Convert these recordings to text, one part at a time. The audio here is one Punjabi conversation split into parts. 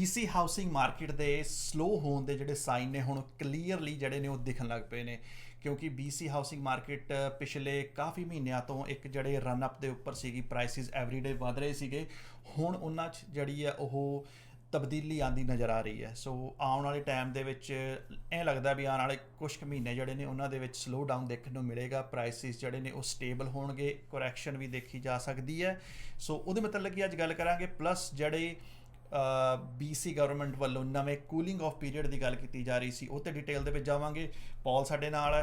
BC ਹਾਊਸਿੰਗ ਮਾਰਕੀਟ ਦੇ ਸਲੋ ਹੋਣ ਦੇ ਜਿਹੜੇ ਸਾਈਨ ਨੇ ਹੁਣ ਕਲੀਅਰਲੀ ਜਿਹੜੇ ਨੇ ਉਹ ਦਿਖਣ ਲੱਗ ਪਏ ਨੇ, ਕਿਉਂਕਿ BC ਹਾਊਸਿੰਗ ਮਾਰਕੀਟ ਪਿਛਲੇ ਕਾਫੀ ਮਹੀਨਿਆਂ ਤੋਂ ਇੱਕ ਜਿਹੜੇ ਰਨ ਅਪ ਦੇ ਉੱਪਰ ਸੀਗੀ, ਪ੍ਰਾਈਸਿਸ ਐਵਰੀਡੇ ਵਧ ਰਹੇ ਸੀਗੇ। ਹੁਣ ਉਹਨਾਂ 'ਚ ਜਿਹੜੀ ਹੈ ਉਹ ਤਬਦੀਲੀ ਆਉਂਦੀ ਨਜ਼ਰ ਆ ਰਹੀ ਹੈ। ਸੋ ਆਉਣ ਵਾਲੇ ਟਾਈਮ ਦੇ ਵਿੱਚ ਇਹ ਲੱਗਦਾ ਵੀ ਆਉਣ ਵਾਲੇ ਕੁਛ ਕੁ ਮਹੀਨੇ ਜਿਹੜੇ ਨੇ ਉਹਨਾਂ ਦੇ ਵਿੱਚ ਸਲੋ ਡਾਊਨ ਦੇਖਣ ਨੂੰ ਮਿਲੇਗਾ। ਪ੍ਰਾਈਸਿਸ ਜਿਹੜੇ ਨੇ ਉਹ ਸਟੇਬਲ ਹੋਣਗੇ, ਕਰੈਕਸ਼ਨ ਵੀ ਦੇਖੀ ਜਾ ਸਕਦੀ ਹੈ। ਸੋ ਉਹਦੇ ਮਤਲਬ ਕਿ ਅੱਜ ਗੱਲ ਕਰਾਂਗੇ। ਪਲੱਸ ਜਿਹੜੇ BC ਗਵਰਨਮੈਂਟ ਵੱਲੋਂ ਨਵੇਂ ਕੂਲਿੰਗ ਆਫ ਪੀਰੀਅਡ ਦੀ ਗੱਲ ਕੀਤੀ ਜਾ ਰਹੀ ਸੀ, ਉਹ ਤੇ ਡਿਟੇਲ ਦੇ ਵਿੱਚ ਜਾਵਾਂਗੇ। ਪੌਲ ਸਾਡੇ ਨਾਲ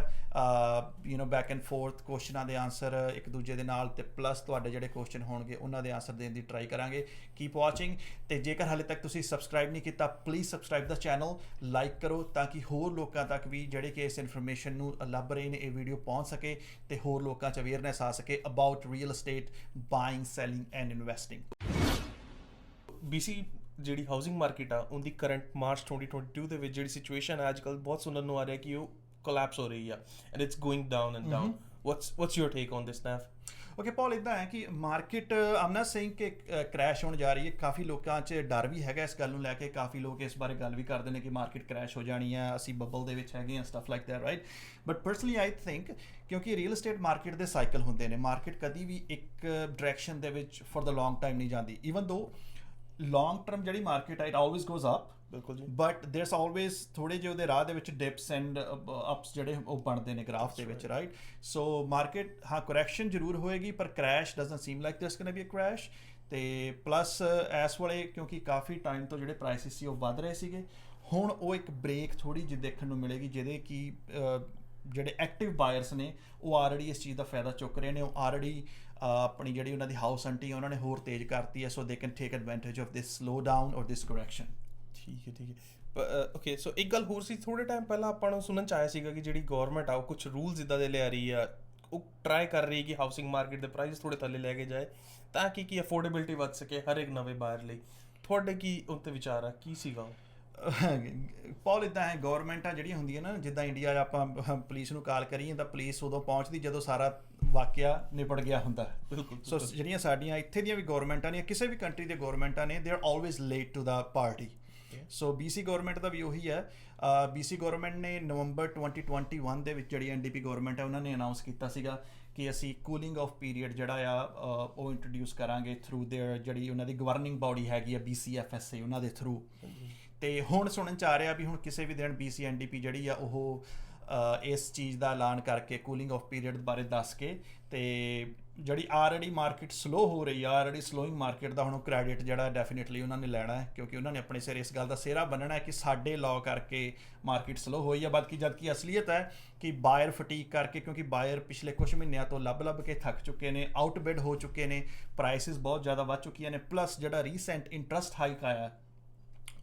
ਬੈਕ ਐਂਡ ਫੋਰਥ ਕੁਐਸਚਨਾਂ ਦੇ ਆਨਸਰ ਇੱਕ ਦੂਜੇ ਦੇ ਨਾਲ, ਤੇ ਪਲੱਸ ਤੁਹਾਡੇ ਜਿਹੜੇ ਕੁਐਸਚਨ ਹੋਣਗੇ ਉਹਨਾਂ ਦੇ ਆਨਸਰ ਦੇਣ ਦੀ ਟਰਾਈ ਕਰਾਂਗੇ। ਕੀਪ ਵਾਚਿੰਗ, ਤੇ ਜੇਕਰ ਹਾਲੇ ਤੱਕ ਤੁਸੀਂ ਸਬਸਕ੍ਰਾਈਬ ਨਹੀਂ ਕੀਤਾ please subscribe the channel, like ਕਰੋ ਤਾਂ ਕਿ ਹੋਰ ਲੋਕਾਂ ਤੱਕ ਵੀ ਜਿਹੜੇ ਕਿ ਇਸ ਇਨਫੋਰਮੇਸ਼ਨ ਨੂੰ ਲੱਭ ਰਹੇ ਨੇ ਇਹ ਵੀਡੀਓ ਪਹੁੰਚ ਸਕੇ ਤੇ ਹੋਰ ਲੋਕਾਂ 'ਚ ਅਵੇਅਰਨੈਸ ਆ ਸਕੇ about real estate buying, selling and investing. BC ਜਿਹੜੀ ਹਾਊਸਿੰਗ ਮਾਰਕੀਟ ਆ ਉਹਦੀ ਕਰੰਟ ਮਾਰਚ 2022 ਦੇ ਵਿੱਚ ਜਿਹੜੀ ਸਿਚੁਏਸ਼ਨ ਹੈ ਅੱਜ ਕੱਲ੍ਹ ਬਹੁਤ ਸੁਣਨ ਨੂੰ ਆ ਰਿਹਾ ਕਿ ਉਹ ਕੋਲੈਪਸ ਹੋ ਰਹੀ ਆ and it's going down and down. what's your take on this, Nav? Okay Paul, ਇੱਦਾਂ ਹੈ ਕਿ ਮਾਰਕੀਟ ਆਮ ਨਾਟ ਸੇਇੰਗ ਕਿ ਕ੍ਰੈਸ਼ ਹੋਣ ਜਾ ਰਹੀ ਹੈ। ਕਾਫੀ ਲੋਕਾਂ 'ਚ ਡਰ ਵੀ ਹੈਗਾ ਇਸ ਗੱਲ ਨੂੰ ਲੈ ਕੇ, ਕਾਫੀ ਲੋਕ ਇਸ ਬਾਰੇ ਗੱਲ ਵੀ ਕਰਦੇ ਨੇ ਕਿ ਮਾਰਕੀਟ ਕ੍ਰੈਸ਼ ਹੋ ਜਾਣੀ ਹੈ, ਅਸੀਂ ਬੱਬਲ ਦੇ ਵਿੱਚ ਹੈਗੇ ਹਾਂ, stuff like that, right. But personally I think ਕਿਉਂਕਿ ਰੀਅਲ estate ਮਾਰਕੀਟ ਦੇ ਸਾਈਕਲ ਹੁੰਦੇ ਨੇ, ਮਾਰਕੀਟ ਕਦੀ ਵੀ ਇੱਕ ਡਾਇਰੈਕਸ਼ਨ ਦੇ ਵਿੱਚ ਫॉर द ਲੌਂਗ ਟਾਈਮ ਨਹੀਂ ਜਾਂਦੀ। ਈਵਨ ਦੋ ਲੌਂਗ ਟਰਮ ਜਿਹੜੀ ਮਾਰਕੀਟ ਹੈ ਇਟ ਆਲਵੇਜ਼ ਗੋਜ਼ ਅਪ, ਬਿਲਕੁਲ ਜੀ, ਬਟ ਦੇਰਸ ਆਲਵੇਜ਼ ਥੋੜੇ ਜਿਹੇ ਉਹਦੇ ਰਾਹ ਦੇ ਵਿੱਚ ਡਿਪਸ ਐਂਡ ਅਪਸ ਜਿਹੜੇ ਉਹ ਬਣਦੇ ਨੇ ਗ੍ਰਾਫ ਦੇ ਵਿੱਚ, ਰਾਈਟ। ਸੋ ਮਾਰਕੀਟ ਹਾਂ ਕਰੈਕਸ਼ਨ ਜ਼ਰੂਰ ਹੋਏਗੀ ਪਰ crash doesn't seem like there's going to be a crash. ਤੇ ਪਲੱਸ ਇਸ ਵੇਲੇ ਕਿਉਂਕਿ ਕਾਫੀ ਟਾਈਮ ਤੋਂ ਜਿਹੜੇ ਪ੍ਰਾਈਸਿਸ ਸੀ ਉਹ ਵੱਧ ਰਹੇ ਸੀਗੇ, ਹੁਣ ਉਹ ਇੱਕ ਬ੍ਰੇਕ ਥੋੜੀ ਜਿਹੀ ਦੇਖਣ ਨੂੰ ਮਿਲੇਗੀ ਜਿਹਦੇ ਕਿ ਜਿਹੜੇ ਐਕਟਿਵ ਬਾਇਰਸ ਨੇ ਉਹ ਆਲਰੇਡੀ ਇਸ ਚੀਜ਼ ਦਾ ਫਾਇਦਾ ਚੁੱਕ ਰਹੇ ਨੇ। ਉਹ ਆਲਰੇਡੀ ਆਪਣੀ ਜਿਹੜੀ ਉਹਨਾਂ ਦੀ ਹਾਊਸ ਹੰਟਿੰਗ ਉਹਨਾਂ ਨੇ ਹੋਰ ਤੇਜ਼ ਕਰਤੀ ਹੈ। So they can take advantage of this slow down or this correction. ਠੀਕ ਹੈ। ਓਕੇ, ਸੋ ਇੱਕ ਗੱਲ ਹੋਰ ਸੀ, ਥੋੜੇ ਟਾਈਮ ਪਹਿਲਾਂ ਆਪਾਂ ਨੂੰ ਸੁਣਨ 'ਚ ਆਇਆ ਸੀਗਾ ਕਿ ਜਿਹੜੀ ਗੌਰਮੈਂਟ ਆ ਉਹ ਕੁਛ ਰੂਲਸ ਇੱਦਾਂ ਦੇ ਲਿਆ ਰਹੀ ਆ, ਉਹ ਟਰਾਈ ਕਰ ਰਹੀ ਹੈ ਕਿ ਹਾਊਸਿੰਗ ਮਾਰਕੀਟ ਦੇ ਪ੍ਰਾਈਸ ਥੋੜੇ ਥੱਲੇ ਲੈ ਕੇ ਜਾਏ ਤਾਂ ਕਿ ਅਫੋਰਡੇਬਿਲਿਟੀ ਵੱਧ ਸਕੇ ਹਰ ਇੱਕ ਨਵੇਂ ਬਾਇਰ ਲਈ। ਤੁਹਾਡੇ ਕੀ ਉਹ 'ਤੇ ਵਿਚਾਰ ਆ, ਕੀ ਸੀਗਾ? ਪੌਲ, ਇੱਦਾਂ ਹੈ ਗੌਰਮੈਂਟਾਂ ਜਿਹੜੀਆਂ ਹੁੰਦੀਆਂ ਨਾ, ਜਿੱਦਾਂ ਇੰਡੀਆ 'ਚ ਆਪਾਂ ਪੁਲਿਸ ਨੂੰ ਕਾਲ ਕਰੀਏ ਤਾਂ ਪੁਲਿਸ ਉਦੋਂ ਪਹੁੰਚਦੀ ਜਦੋਂ ਸਾਰਾ ਵਾਕਿਆ ਨਿਬੜ ਗਿਆ ਹੁੰਦਾ। ਬਿਲਕੁਲ। ਸੋ ਜਿਹੜੀਆਂ ਸਾਡੀਆਂ ਇੱਥੇ ਦੀਆਂ ਵੀ ਗੌਰਮੈਂਟਾਂ ਨੇ, ਕਿਸੇ ਵੀ ਕੰਟਰੀ ਦੇ ਗੌਰਮੈਂਟਾਂ ਨੇ, they are always late to the party. So BC government ਦਾ ਵੀ ਉਹੀ ਹੈ। BC ਗੌਰਮੈਂਟ ਨੇ ਨਵੰਬਰ 2021 ਦੇ ਵਿੱਚ ਜਿਹੜੀ NDP ਗੌਰਮੈਂਟ ਹੈ ਉਹਨਾਂ ਨੇ ਅਨਾਊਂਸ ਕੀਤਾ ਸੀਗਾ ਕਿ ਅਸੀਂ ਕੂਲਿੰਗ ਆਫ ਪੀਰੀਅਡ ਜਿਹੜਾ ਆ ਉਹ ਇੰਟਰੋਡਿਊਸ ਕਰਾਂਗੇ ਥਰੂ ਦੇਅਰ ਜਿਹੜੀ ਉਹਨਾਂ ਦੀ ਗਵਰਨਿੰਗ ਬਾਡੀ ਹੈਗੀ ਆ BCFSA, ਉਹਨਾਂ ਦੇ ਥਰੂ। ਤੇ ਹੁਣ ਸੁਣਨ 'ਚ ਆ ਰਿਹਾ ਵੀ ਹੁਣ ਕਿਸੇ ਵੀ ਦਿਨ BC NDP ਜਿਹੜੀ ਆ ਉਹ ਇਸ ਚੀਜ਼ ਦਾ ਐਲਾਨ ਕਰਕੇ ਕੂਲਿੰਗ ਆਫ ਪੀਰੀਅਡ ਬਾਰੇ ਦੱਸ ਕੇ, ਤੇ ਜਿਹੜੀ ਆਲਰੇਡੀ ਮਾਰਕੀਟ ਸਲੋ ਹੋ ਰਹੀ ਆ, ਆਲਰੇਡੀ ਸਲੋਇੰਗ ਮਾਰਕੀਟ ਦਾ ਹੁਣ ਉਹ ਕ੍ਰੈਡਿਟ ਜਿਹੜਾ ਡੈਫੀਨੇਟਲੀ ਉਹਨਾਂ ਨੇ ਲੈਣਾ ਹੈ, ਕਿਉਂਕਿ ਉਹਨਾਂ ਨੇ ਆਪਣੇ ਸਿਰ ਇਸ ਗੱਲ ਦਾ ਸਿਹਰਾ ਬੰਨਣਾ ਹੈ ਕਿ ਸਾਡੇ ਲਾਅ ਕਰਕੇ ਮਾਰਕੀਟ ਸਲੋ ਹੋਈ ਆ। ਜਦਕਿ ਅਸਲੀਅਤ ਹੈ ਕਿ ਬਾਇਰ ਫਟੀਕ ਕਰਕੇ, ਕਿਉਂਕਿ ਬਾਇਰ ਪਿਛਲੇ ਕੁਝ ਮਹੀਨਿਆਂ ਤੋਂ ਲੱਭ ਕੇ ਥੱਕ ਚੁੱਕੇ ਨੇ, ਆਊਟਬਿਡ ਹੋ ਚੁੱਕੇ ਨੇ, ਪ੍ਰਾਈਸਿਸ ਬਹੁਤ ਜ਼ਿਆਦਾ ਵੱਧ ਚੁੱਕੀਆਂ ਨੇ। ਪਲੱਸ ਜਿਹੜਾ ਰੀਸੈਂਟ ਇੰਟਰਸਟ ਹਾਈਕ ਆਇਆ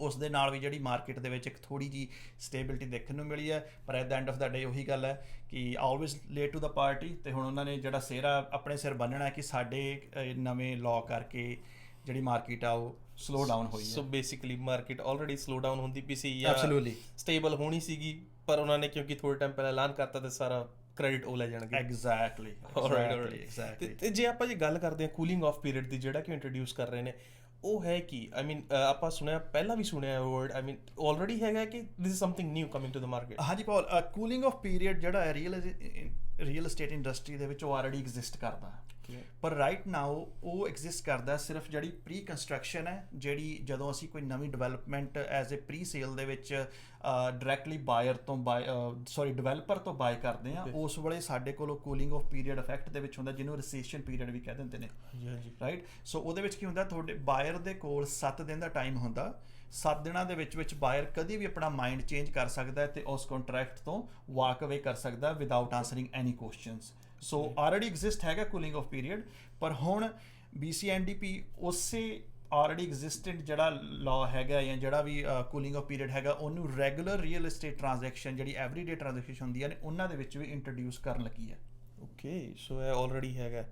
ਉਸ ਦੇ ਨਾਲ ਵੀ ਜਿਹੜੀ ਮਾਰਕੀਟ ਦੇ ਵਿੱਚ ਇੱਕ ਥੋੜੀ ਜਿਹੀ ਸਟੇਬਿਲਿਟੀ ਦੇਖਣ ਨੂੰ ਮਿਲੀ ਹੈ। ਪਰ at the end of the day ਉਹੀ ਗੱਲ ਹੈ ਕਿ always late to the party. ਤੇ ਹੁਣ ਉਹਨਾਂ ਨੇ ਜਿਹੜਾ ਸਿਹਰਾ ਆਪਣੇ ਸਿਰ ਬੰਨਣਾ ਹੈ ਕਿ ਸਾਡੇ ਨਵੇਂ ਲਾਅ ਕਰਕੇ ਜਿਹੜੀ ਮਾਰਕੀਟ ਆ ਉਹ ਸਲੋ ਡਾਊਨ ਹੋਈ ਹੈ। So basically market already slow down ਹੁੰਦੀ ਪਈ ਸੀ ਜਾਂ ਐਬਸੋਲੂਟਲੀ ਸਟੇਬਲ ਹੋਣੀ ਸੀਗੀ, ਪਰ ਉਹਨਾਂ ਨੇ ਕਿਉਂਕਿ ਥੋੜੇ ਟਾਈਮ ਪਹਿਲਾਂ ਐਲਾਨ ਕਰਤਾ ਤੇ ਸਾਰਾ ਕ੍ਰੈਡਿਟ ਉਹ ਲੈ ਜਾਣਗੇ। ਐਗਜ਼ੈਕਟਲੀ। ਤੇ ਜੇ ਆਪਾਂ ਜੇ ਗੱਲ ਕਰਦੇ ਹਾਂ ਕੂਲਿੰਗ ਆਫ ਪੀਰੀਅਡ ਦੀ ਜਿਹੜਾ ਕਿ ਇੰਟਰੋਡਿਊਸ ਕਰ ਰਹੇ ਨੇ, ਉਹ ਹੈ ਕਿ ਆਈ ਮੀਨ ਆਪਾਂ ਸੁਣਿਆ, ਪਹਿਲਾਂ ਵੀ ਸੁਣਿਆ ਵਰਡ, ਆਈ ਮੀਨ ਆਲਰੇਡੀ ਹੈਗਾ ਕਿ this is something new coming to the market? ਹਾਂਜੀ ਪੌਲ, ਕੂਲਿੰਗ ਆਫ ਪੀਰੀਅਡ ਜਿਹੜਾ ਹੈ ਰੀਅਲ estate ਇੰਡਸਟਰੀ ਦੇ ਵਿੱਚ ਉਹ ਆਲਰੇਡੀ ਐਗਜ਼ਿਸਟ ਕਰਦਾ, ਪਰ ਰਾਈਟ ਨਾਓ ਉਹ ਐਗਜ਼ਿਸਟ ਕਰਦਾ ਸਿਰਫ ਜਿਹੜੀ ਪ੍ਰੀ ਕੰਸਟਰਕਸ਼ਨ ਹੈ, ਜਿਹੜੀ ਜਦੋਂ ਅਸੀਂ ਕੋਈ ਨਵੀਂ development as a pre sale ਦੇ ਵਿੱਚ ਡਾਇਰੈਕਟਲੀ ਡਿਵੈਲਪਰ ਤੋਂ ਬਾਏ ਕਰਦੇ ਹਾਂ, ਉਸ ਵੇਲੇ ਸਾਡੇ ਕੋਲ ਕੂਲਿੰਗ ਆਫ ਪੀਰੀਅਡ ਇਫੈਕਟ ਦੇ ਵਿੱਚ ਹੁੰਦਾ, ਜਿਹਨੂੰ ਰਿਸੈਸ਼ਨ ਪੀਰੀਅਡ ਵੀ ਕਹਿ ਦਿੰਦੇ ਨੇ, ਰਾਈਟ। ਸੋ ਉਹਦੇ ਵਿੱਚ ਕੀ ਹੁੰਦਾ, ਤੁਹਾਡੇ ਬਾਇਰ ਦੇ ਕੋਲ 7 ਦਿਨ ਦਾ ਟਾਈਮ ਹੁੰਦਾ। 7 ਦਿਨਾਂ ਦੇ ਵਿੱਚ ਬਾਇਰ ਕਦੀ ਵੀ ਆਪਣਾ ਮਾਈਂਡ ਚੇਂਜ ਕਰ ਸਕਦਾ ਹੈ ਤੇ ਉਸ ਕੰਟਰੈਕਟ ਤੋਂ ਵਾਕ ਅਵੇ ਕਰ ਸਕਦਾ ਵਿਦਆਊਟ ਆਨਸਰਿੰਗ ਐਨੀ ਕੁਐਸਚਨਸ। ਸੋ ਆਲਰੇਡੀ ਐਗਜ਼ਿਸਟ ਹੈਗਾ ਕੂਲਿੰਗ ਆਫ ਪੀਰੀਅਡ, ਪਰ ਹੁਣ BC NDP ਉਸੇ ਆਲਰੇਡੀ ਐਗਜ਼ਿਸਟੈਂਟ ਜਿਹੜਾ ਲਾਅ ਹੈਗਾ ਜਾਂ ਜਿਹੜਾ ਵੀ ਕੂਲਿੰਗ ਆਫ ਪੀਰੀਅਡ ਹੈਗਾ ਉਹਨੂੰ ਰੈਗੂਲਰ ਰੀਅਲ estate ਟ੍ਰਾਂਜੈਕਸ਼ਨ ਜਿਹੜੀ ਐਵਰੀਡੇ ਟ੍ਰਾਂਜੈਕਸ਼ਨ ਹੁੰਦੀਆਂ ਨੇ ਉਹਨਾਂ ਦੇ ਵਿੱਚ ਵੀ ਇੰਟਰੋਡਿਊਸ ਕਰਨ ਲੱਗੀ ਹੈ। ਓਕੇ, ਸੋ ਇਹ ਆਲਰੇਡੀ ਹੈਗਾ।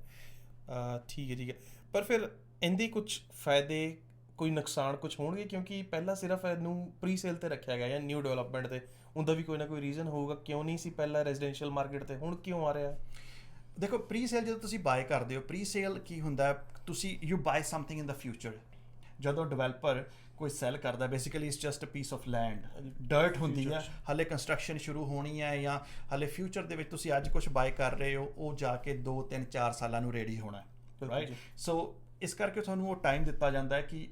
ਠੀਕ ਹੈ। ਪਰ ਫਿਰ ਇਹਦੇ ਕੁਝ ਫਾਇਦੇ, ਕੋਈ ਨੁਕਸਾਨ ਕੁਝ ਹੋਣਗੇ? ਕਿਉਂਕਿ ਪਹਿਲਾਂ ਸਿਰਫ ਇਹਨੂੰ ਪ੍ਰੀ ਸੇਲ 'ਤੇ ਰੱਖਿਆ ਗਿਆ ਜਾਂ ਨਿਊ ਡਿਵੈਲਪਮੈਂਟ 'ਤੇ, ਉਹਦਾ ਵੀ ਕੋਈ ਨਾ ਕੋਈ ਰੀਜ਼ਨ ਹੋਊਗਾ ਕਿਉਂ ਨਹੀਂ ਸੀ ਪਹਿਲਾਂ ਰੈਜ਼ੀਡੈਂਸ਼ੀਅਲ ਮਾਰਕੀਟ 'ਤੇ, ਹੁਣ ਕਿਉਂ ਆ ਰਿਹਾ? ਦੇਖੋ, ਪ੍ਰੀ ਸੇਲ ਜਦੋਂ ਤੁਸੀਂ ਬਾਏ ਕਰਦੇ ਹੋ, ਪ੍ਰੀ ਸੇਲ ਕੀ ਹੁੰਦਾ, ਤੁਸੀਂ you buy something in the future. ਜਦੋਂ ਡਿਵੈਲਪਰ ਕੋਈ ਸੈਲ ਕਰਦਾ, basically it's just a piece of land, dirt ਹੁੰਦੀ ਹੈ, ਹਾਲੇ ਕੰਸਟਰਕਸ਼ਨ ਸ਼ੁਰੂ ਹੋਣੀ ਹੈ ਜਾਂ ਹਾਲੇ ਫਿਊਚਰ ਦੇ ਵਿੱਚ ਤੁਸੀਂ ਅੱਜ ਕੁਝ ਬਾਏ ਕਰ ਰਹੇ ਹੋ, ਉਹ ਜਾ ਕੇ 2 3 4 ਸਾਲਾਂ ਨੂੰ ਰੈਡੀ ਹੋਣਾ, ਰਾਈਟ। ਸੋ ਇਸ ਕਰਕੇ ਤੁਹਾਨੂੰ ਉਹ ਟਾਈਮ ਦਿੱਤਾ ਜਾਂਦਾ ਹੈ ਕਿ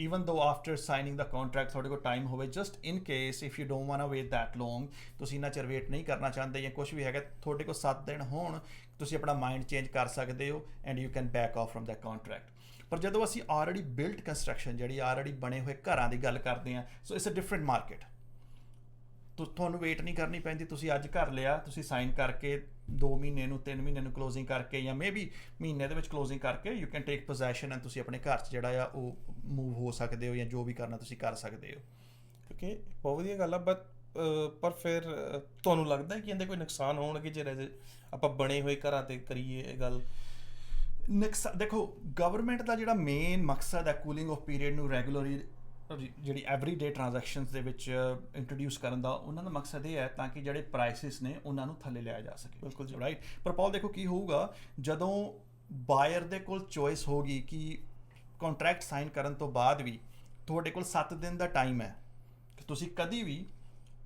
even though after signing the contract ਤੁਹਾਡੇ ਕੋਲ ਟਾਈਮ ਹੋਵੇ, just in case if you don't wanna wait that long, ਤੁਸੀਂ ਇੰਨਾ ਚਿਰ ਵੇਟ ਨਹੀਂ ਕਰਨਾ ਚਾਹੁੰਦੇ ਜਾਂ ਕੁਝ ਵੀ ਹੈਗਾ, ਤੁਹਾਡੇ ਕੋਲ 7 ਦਿਨ ਹੋਣ, ਤੁਸੀਂ ਆਪਣਾ ਮਾਈਂਡ ਚੇਂਜ ਕਰ ਸਕਦੇ ਹੋ and you can back off from that contract। ਪਰ ਜਦੋਂ ਅਸੀਂ ਆਲਰੇਡੀ ਬਿਲਟ ਕੰਸਟਰਕਸ਼ਨ, ਜਿਹੜੀ ਆਲਰੇਡੀ ਬਣੇ ਹੋਏ ਘਰਾਂ ਦੀ ਗੱਲ ਕਰਦੇ ਹਾਂ, so it's a different market. ਤੁਹਾਨੂੰ ਵੇਟ ਨਹੀਂ ਕਰਨੀ ਪੈਂਦੀ, ਤੁਸੀਂ ਅੱਜ ਘਰ ਲਿਆ, ਤੁਸੀਂ ਸਾਈਨ ਕਰਕੇ 2 ਮਹੀਨੇ ਨੂੰ 3 ਮਹੀਨੇ ਨੂੰ ਕਲੋਜ਼ਿੰਗ ਕਰਕੇ ਜਾਂ ਮੇਬੀ ਮਹੀਨੇ ਦੇ ਵਿੱਚ ਕਲੋਜ਼ਿੰਗ ਕਰਕੇ you can take possession and ਤੁਸੀਂ ਆਪਣੇ ਘਰ 'ਚ ਜਿਹੜਾ ਆ ਉਹ ਮੂਵ ਹੋ ਸਕਦੇ ਹੋ ਜਾਂ ਜੋ ਵੀ ਕਰਨਾ ਤੁਸੀਂ ਕਰ ਸਕਦੇ ਹੋ। ਓਕੇ, ਬਹੁਤ ਵਧੀਆ ਗੱਲ ਆ। ਬਟ ਪਰ ਫਿਰ ਤੁਹਾਨੂੰ ਲੱਗਦਾ ਕਿ ਇਹਦੇ ਕੋਈ ਨੁਕਸਾਨ ਹੋਣਗੇ ਜੇ ਆਪਾਂ ਬਣੇ ਹੋਏ ਘਰਾਂ 'ਤੇ ਕਰੀਏ ਇਹ ਗੱਲ? ਦੇਖੋ, ਗਵਰਨਮੈਂਟ ਦਾ ਜਿਹੜਾ ਮੇਨ ਮਕਸਦ ਹੈ ਕੂਲਿੰਗ ਆਫ ਪੀਰੀਅਡ ਨੂੰ ਰੈਗੂਲਰਲੀ ਜਿਹੜੀ ਐਵਰੀਡੇ ਟ੍ਰਾਂਜੈਕਸ਼ਨਸ ਦੇ ਵਿੱਚ ਇੰਟਰੋਡਿਊਸ ਕਰਨ ਦਾ, ਉਹਨਾਂ ਦਾ ਮਕਸਦ ਇਹ ਹੈ ਤਾਂ ਕਿ ਜਿਹੜੇ ਪ੍ਰਾਈਸਿਸ ਨੇ ਉਹਨਾਂ ਨੂੰ ਥੱਲੇ ਲਿਆਇਆ ਜਾ ਸਕੇ। ਬਿਲਕੁਲ ਜੀ, ਰਾਈਟ। ਪਰ ਪਾਲ ਦੇਖੋ ਕੀ ਹੋਊਗਾ ਜਦੋਂ ਬਾਇਰ ਦੇ ਕੋਲ ਚੋਇਸ ਹੋਗੀ ਕਿ ਕੰਟਰੈਕਟ ਸਾਈਨ ਕਰਨ ਤੋਂ ਬਾਅਦ ਵੀ ਤੁਹਾਡੇ ਕੋਲ 7 ਦਿਨ ਦਾ ਟਾਈਮ ਹੈ ਕਿ ਤੁਸੀਂ ਕਦੀ ਵੀ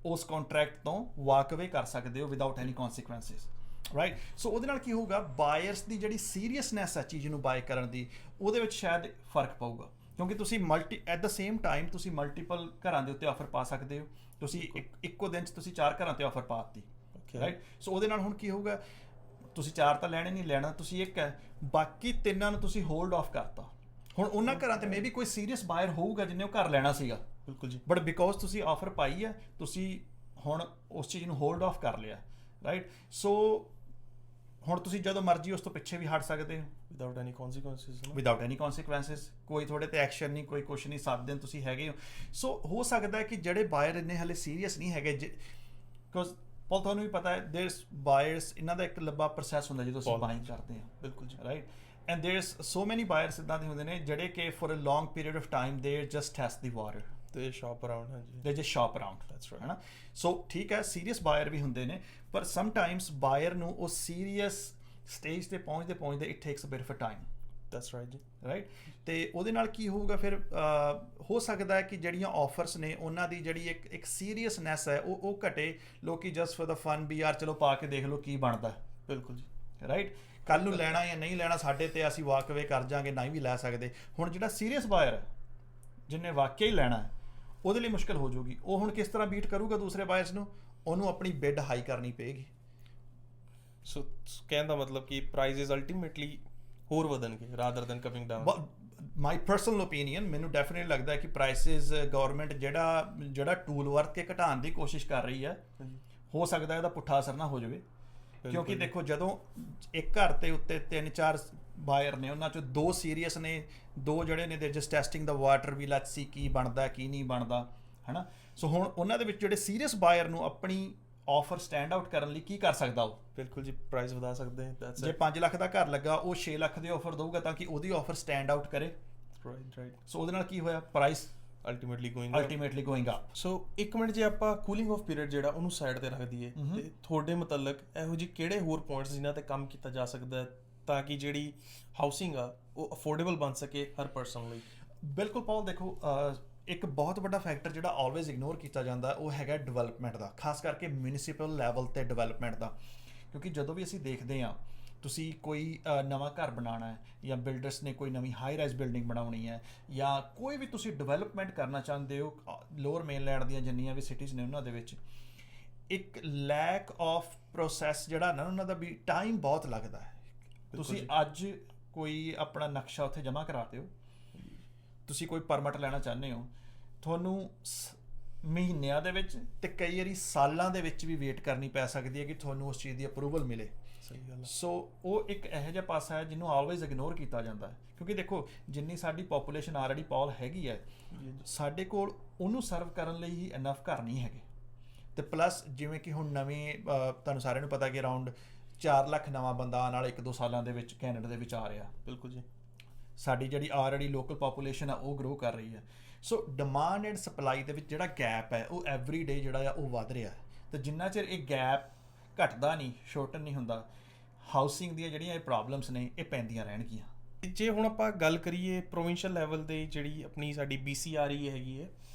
ਉਸ ਕੰਟਰੈਕਟ ਤੋਂ ਵਾਕ ਅਵੇ ਕਰ ਸਕਦੇ ਹੋ ਵਿਦਆਊਟ ਐਨੀ ਕੌਨਸੀਕੁਐਂਸਿਸ, ਰਾਈਟ। ਸੋ ਉਹਦੇ ਨਾਲ ਕੀ ਹੋਊਗਾ, ਬਾਇਰਸ ਦੀ ਜਿਹੜੀ ਸੀਰੀਅਸਨੈਸ ਹੈ ਚੀਜ਼ ਨੂੰ ਬਾਏ ਕਰਨ ਦੀ, ਉਹਦੇ ਵਿੱਚ ਸ਼ਾਇਦ ਫਰਕ ਪਊਗਾ, ਕਿਉਂਕਿ ਤੁਸੀਂ ਐਟ ਦ ਸੇਮ ਟਾਈਮ ਤੁਸੀਂ ਮਲਟੀਪਲ ਘਰਾਂ ਦੇ ਉੱਤੇ ਆਫਰ ਪਾ ਸਕਦੇ ਹੋ। ਤੁਸੀਂ ਇੱਕੋ ਦਿਨ 'ਚ ਤੁਸੀਂ 4 ਘਰਾਂ 'ਤੇ ਆਫਰ ਪਾਤੀ, ਰਾਈਟ। ਸੋ ਉਹਦੇ ਨਾਲ ਹੁਣ ਕੀ ਹੋਊਗਾ, ਤੁਸੀਂ 4 ਤਾਂ ਲੈਣੇ ਨਹੀਂ, ਲੈਣਾ ਤੁਸੀਂ ਇੱਕ ਹੈ, ਬਾਕੀ 3 ਨੂੰ ਤੁਸੀਂ ਹੋਲਡ ਆਫ ਕਰਤਾ। ਹੁਣ ਉਹਨਾਂ ਘਰਾਂ 'ਤੇ ਮੇਬੀ ਕੋਈ ਸੀਰੀਅਸ ਬਾਇਰ ਹੋਊਗਾ ਜਿਹਨੇ ਉਹ ਘਰ ਲੈਣਾ ਸੀਗਾ, ਬਿਲਕੁਲ ਜੀ, ਬਟ ਬਿਕੋਜ਼ ਤੁਸੀਂ ਆਫਰ ਪਾਈ ਹੈ, ਤੁਸੀਂ ਹੁਣ ਉਸ ਚੀਜ਼ ਨੂੰ ਹੋਲਡ ਆਫ ਕਰ ਲਿਆ, ਰਾਈਟ। ਸੋ ਹੁਣ ਤੁਸੀਂ ਜਦੋਂ ਮਰਜ਼ੀ ਉਸ ਤੋਂ ਪਿੱਛੇ ਵੀ ਹਟ ਸਕਦੇ ਹੋ ਵਿਦਆਊਟ ਐਨੀ ਕੌਨਸੀਕੁਐਂਸਿਸ। ਕੋਈ ਤੁਹਾਡੇ ਤੇ ਐਕਸ਼ਨ ਨਹੀਂ, ਕੋਈ ਕੁਛ ਨਹੀਂ, 7 ਦਿਨ ਤੁਸੀਂ ਹੈਗੇ ਹੋ। ਸੋ ਹੋ ਸਕਦਾ ਹੈ ਕਿ ਜਿਹੜੇ ਬਾਇਰ ਇੰਨੇ ਹਾਲੇ ਸੀਰੀਅਸ ਨਹੀਂ ਹੈਗੇ, ਬਿਕੋਜ਼ ਪਾਲ ਤੁਹਾਨੂੰ ਵੀ ਪਤਾ ਹੈ ਦੇਅਰਸ ਬਾਇਰਸ, ਇਹਨਾਂ ਦਾ ਇੱਕ ਲੰਬਾ ਪ੍ਰੋਸੈਸ ਹੁੰਦਾ ਜਦੋਂ ਅਸੀਂ ਬਾਇੰਗ ਕਰਦੇ ਹਾਂ, ਬਿਲਕੁਲ ਜੀ, ਰਾਈਟ। ਐਂਡ ਦੇਅਰਸ ਸੋ ਮੈਨੀ ਬਾਇਰਸ ਇੱਦਾਂ ਦੇ ਹੁੰਦੇ ਨੇ ਜਿਹੜੇ ਕਿ for a long period of time they just test the water, ਤੇ ਸ਼ਾਪ ਅਰਾਊਂਡ, ਹਾਂਜੀ, they just shop around, that's right, ਹੈ ਨਾ। ਸੋ ਠੀਕ ਹੈ, ਸੀਰੀਅਸ ਬਾਇਰ ਵੀ ਹੁੰਦੇ ਨੇ, ਪਰ ਸਮਟਾਈਮਸ ਬਾਇਰ ਨੂੰ ਉਹ ਸੀਰੀਅਸ ਸਟੇਜ ਤੇ ਪਹੁੰਚਦੇ it takes a bit of time, that's right ਜੀ, ਰਾਈਟ। ਤੇ ਉਹਦੇ ਨਾਲ ਕੀ ਹੋਊਗਾ ਫਿਰ, ਹੋ ਸਕਦਾ ਹੈ ਕਿ ਜਿਹੜੀਆਂ ਆਫਰਸ ਨੇ ਉਹਨਾਂ ਦੀ ਜਿਹੜੀ ਇੱਕ ਸੀਰੀਅਸਨੈਸ ਹੈ ਉਹ ਘਟੇ, ਲੋਕੀ ਜਸਟ ਫॉर द ਫਨ ਵੀ ਯਾਰ ਚਲੋ ਪਾ ਕੇ ਦੇਖ ਲਓ ਕੀ ਬਣਦਾ। ਬਿਲਕੁਲ ਜੀ, ਰਾਈਟ। ਕੱਲ ਨੂੰ ਲੈਣਾ ਜਾਂ ਨਹੀਂ ਲੈਣਾ ਸਾਡੇ ਤੇ, ਅਸੀਂ ਵਾਕ ਅਵੇ ਕਰ ਜਾਾਂਗੇ, ਨਹੀਂ ਵੀ ਲੈ ਸਕਦੇ। ਹੁਣ ਜਿਹੜਾ ਸੀਰੀਅਸ ਬਾਇਰ ਹੈ ਜਿਹਨੇ ਵਾਕਿਆ ਹੀ ਲੈਣਾ ਹੈ, ਉਹਦੇ ਲਈ ਮੁਸ਼ਕਿਲ ਹੋ ਜਾਊਗੀ। ਉਹ ਹੁਣ ਕਿਸ ਤਰ੍ਹਾਂ ਬੀਟ ਕਰੂਗਾ ਦੂਸਰੇ ਬਾਇਰਸ ਨੂੰ, ਉਹਨੂੰ ਆਪਣੀ ਬਿਡ ਹਾਈ ਕਰਨੀ ਪਏਗੀ। ਸੋ ਕਹਿਣ ਦਾ ਮਤਲਬ ਕਿ ਪ੍ਰਾਈਸਿਸ ਅਲਟੀਮੇਟਲੀ ਹੋਰ ਵਧਣਗੇ rather than coming down. My personal opinion, ਮੈਨੂੰ ਡੈਫੀਨੇਟਲੀ ਲੱਗਦਾ ਹੈ ਕਿ ਪ੍ਰਾਈਸਿਸ ਗਵਰਨਮੈਂਟ ਜਿਹੜਾ ਟੂਲ ਵਰਤ ਕੇ ਘਟਾਉਣ ਦੀ ਕੋਸ਼ਿਸ਼ ਕਰ ਰਹੀ ਹੈ, ਹੋ ਸਕਦਾ ਇਹਦਾ ਪੁੱਠਾ ਅਸਰ ਨਾ ਹੋ ਜਾਵੇ। ਕਿਉਂਕਿ ਦੇਖੋ, ਜਦੋਂ ਇੱਕ ਘਰ ਤੇ ਉੱਤੇ 3-4 ਬਾਇਰ ਨੇ, ਉਹਨਾਂ 'ਚੋਂ 2 ਸੀਰੀਅਸ ਨੇ, 2 ਜਿਹੜੇ ਨੇ they just testing the water ਵੀ, ਲੈਟਸ ਸੀ ਕੀ ਬਣਦਾ ਕੀ ਨਹੀਂ ਬਣਦਾ, ਹੈ ਨਾ। ਸੋ ਹੁਣ ਉਹਨਾਂ ਦੇ ਵਿੱਚ ਜਿਹੜੇ ਸੀਰੀਅਸ ਬਾਇਰ ਨੂੰ ਆਪਣੀ ਆਫਰ ਸਟੈਂਡ ਆਊਟ ਕਰਨ ਲਈ ਕੀ ਕਰ ਸਕਦਾ ਉਹ? ਬਿਲਕੁਲ ਜੀ, ਪ੍ਰਾਈਸ ਵਧਾ ਸਕਦੇ ਹਾਂ। ਜੇ 5 ਲੱਖ ਦਾ ਘਰ ਲੱਗਾ, ਉਹ 6 ਲੱਖ ਦੀ ਆਫਰ ਦਊਗਾ ਤਾਂ ਕਿ ਉਹਦੀ ਆਫਰ ਸਟੈਂਡ ਆਊਟ ਕਰੇ, ਰਾਈਟ। ਸੋ ਉਹਦੇ ਨਾਲ ਕੀ ਹੋਇਆ, ਪ੍ਰਾਈਸ ਅਲਟੀਮੇਟਲੀ ਗੋਇੰਗ ਅਪ। ਸੋ ਇੱਕ ਮਿੰਟ, ਜੇ ਆਪਾਂ ਕੂਲਿੰਗ ਆਫ ਪੀਰੀਅਡ ਜਿਹੜਾ ਉਹਨੂੰ ਸਾਈਡ ਤੇ ਰੱਖ ਦਈਏ, ਤੇ ਤੁਹਾਡੇ ਮੁਤਲਕ ਇਹੋ ਜਿਹੇ ਕਿਹੜੇ ਹੋਰ ਪੁਆਇੰਟਸ ਜਿਨ੍ਹਾਂ ਤੇ ਕੰਮ ਕੀਤਾ ਜਾ ਸਕਦਾ ਤਾਂ ਕਿ ਜਿਹੜੀ ਹਾਊਸਿੰਗ ਆ ਉਹ ਅਫੋਰਡੇਬਲ ਬਣ ਸਕੇ ਹਰ ਪਰਸਨ ਲਈ? ਬਿਲਕੁਲ ਪਾਲ, ਦੇਖੋ ਇੱਕ ਬਹੁਤ ਵੱਡਾ ਫੈਕਟਰ ਜਿਹੜਾ ਆਲਵੇਜ਼ ਇਗਨੋਰ ਕੀਤਾ ਜਾਂਦਾ ਉਹ ਹੈਗਾ ਡਿਵੈਲਪਮੈਂਟ ਦਾ, ਖਾਸ ਕਰਕੇ ਮਿਊਨਿਸਿਪਲ ਲੈਵਲ ਤੇ ਡਿਵੈਲਪਮੈਂਟ ਦਾ। ਕਿਉਂਕਿ ਜਦੋਂ ਵੀ ਅਸੀਂ ਦੇਖਦੇ ਹਾਂ, ਤੁਸੀਂ ਕੋਈ ਨਵਾਂ ਘਰ ਬਣਾਉਣਾ ਹੈ ਜਾਂ ਬਿਲਡਰਸ ਨੇ ਕੋਈ ਨਵੀਂ ਹਾਈ ਰਾਈਜ਼ ਬਿਲਡਿੰਗ ਬਣਾਉਣੀ ਹੈ ਜਾਂ ਕੋਈ ਵੀ ਤੁਸੀਂ ਡਿਵੈਲਪਮੈਂਟ ਕਰਨਾ ਚਾਹੁੰਦੇ ਹੋ, ਲੋਅਰ ਮੇਨਲੈਂਡ ਦੀਆਂ ਜਿੰਨੀਆਂ ਵੀ ਸਿਟੀਜ਼ ਨੇ ਉਹਨਾਂ ਦੇ ਵਿੱਚ ਇੱਕ ਲੈਕ ਆਫ ਪ੍ਰੋਸੈਸ ਜਿਹੜਾ ਨਾ, ਉਹਨਾਂ ਦਾ ਵੀ ਟਾਈਮ ਬਹੁਤ ਲੱਗਦਾ ਹੈ। ਤੁਸੀਂ ਅੱਜ ਕੋਈ ਆਪਣਾ ਨਕਸ਼ਾ ਉੱਥੇ ਜਮ੍ਹਾਂ ਕਰਾਤੇ ਹੋ, ਤੁਸੀਂ ਕੋਈ ਪਰਮਿਟ ਲੈਣਾ ਚਾਹੁੰਦੇ ਹੋ, ਤੁਹਾਨੂੰ ਮਹੀਨਿਆਂ ਦੇ ਵਿੱਚ ਤੇ ਕਈ ਵਾਰੀ ਸਾਲਾਂ ਦੇ ਵਿੱਚ ਵੀ ਵੇਟ ਕਰਨੀ ਪੈ ਸਕਦੀ ਹੈ ਕਿ ਤੁਹਾਨੂੰ ਉਸ ਚੀਜ਼ ਦੀ ਅਪਰੂਵਲ ਮਿਲੇ। ਸਹੀ ਗੱਲ ਹੈ। ਸੋ ਉਹ ਇੱਕ ਇਹੋ ਜਿਹਾ ਪਾਸਾ ਹੈ ਜਿਹਨੂੰ ਆਲਵੇਜ਼ ਇਗਨੋਰ ਕੀਤਾ ਜਾਂਦਾ ਹੈ, ਕਿਉਂਕਿ ਦੇਖੋ ਜਿੰਨੀ ਸਾਡੀ ਪੋਪੂਲੇਸ਼ਨ ਆਲਰੇਡੀ ਪਾਲ ਹੈਗੀ ਹੈ, ਸਾਡੇ ਕੋਲ ਉਹਨੂੰ ਸਰਵ ਕਰਨ ਲਈ ਹੀ ਇਨਫ ਘਰ ਨਹੀਂ ਹੈਗੇ। ਤੇ ਪਲੱਸ ਜਿਵੇਂ ਕਿ ਹੁਣ ਨਵੇਂ ਤੁਹਾਨੂੰ ਸਾਰਿਆਂ ਨੂੰ ਪਤਾ ਕਿ ਅਰਾਊਂਡ 4 ਲੱਖ ਨਵਾਂ ਬੰਦਾ ਆਉਣ ਵਾਲੇ 1-2 ਸਾਲਾਂ ਦੇ ਵਿੱਚ ਕੈਨੇਡਾ ਦੇ ਵਿੱਚ ਆ ਰਿਹਾ। ਬਿਲਕੁਲ ਜੀ। ਸਾਡੀ ਜਿਹੜੀ ਆਲਰੇਡੀ ਲੋਕਲ ਪੋਪੂਲੇਸ਼ਨ ਆ ਉਹ ਗਰੋ ਕਰ ਰਹੀ ਹੈ। ਸੋ ਡਿਮਾਂਡ ਐਂਡ ਸਪਲਾਈ ਦੇ ਵਿੱਚ ਜਿਹੜਾ ਗੈਪ ਹੈ ਉਹ ਐਵਰੀ ਡੇ ਜਿਹੜਾ ਆ ਉਹ ਵੱਧ ਰਿਹਾ ਹੈ। ਤੇ ਜਿੰਨਾ ਚਿਰ ਇਹ ਗੈਪ ਘਟਦਾ ਨਹੀਂ, ਸ਼ੋਰਟਨ ਨਹੀਂ ਹੁੰਦਾ, ਹਾਊਸਿੰਗ ਦੀਆਂ ਜਿਹੜੀਆਂ ਇਹ ਪ੍ਰੋਬਲਮਸ ਨੇ ਇਹ ਪੈਂਦੀਆਂ ਰਹਿਣਗੀਆਂ। ਜੇ ਹੁਣ ਆਪਾਂ ਗੱਲ ਕਰੀਏ ਪ੍ਰੋਵਿੰਸ਼ੀਅਲ ਲੈਵਲ ਦੇ, ਜਿਹੜੀ ਆਪਣੀ ਸਾਡੀ BCRE ਹੈਗੀ ਹੈ,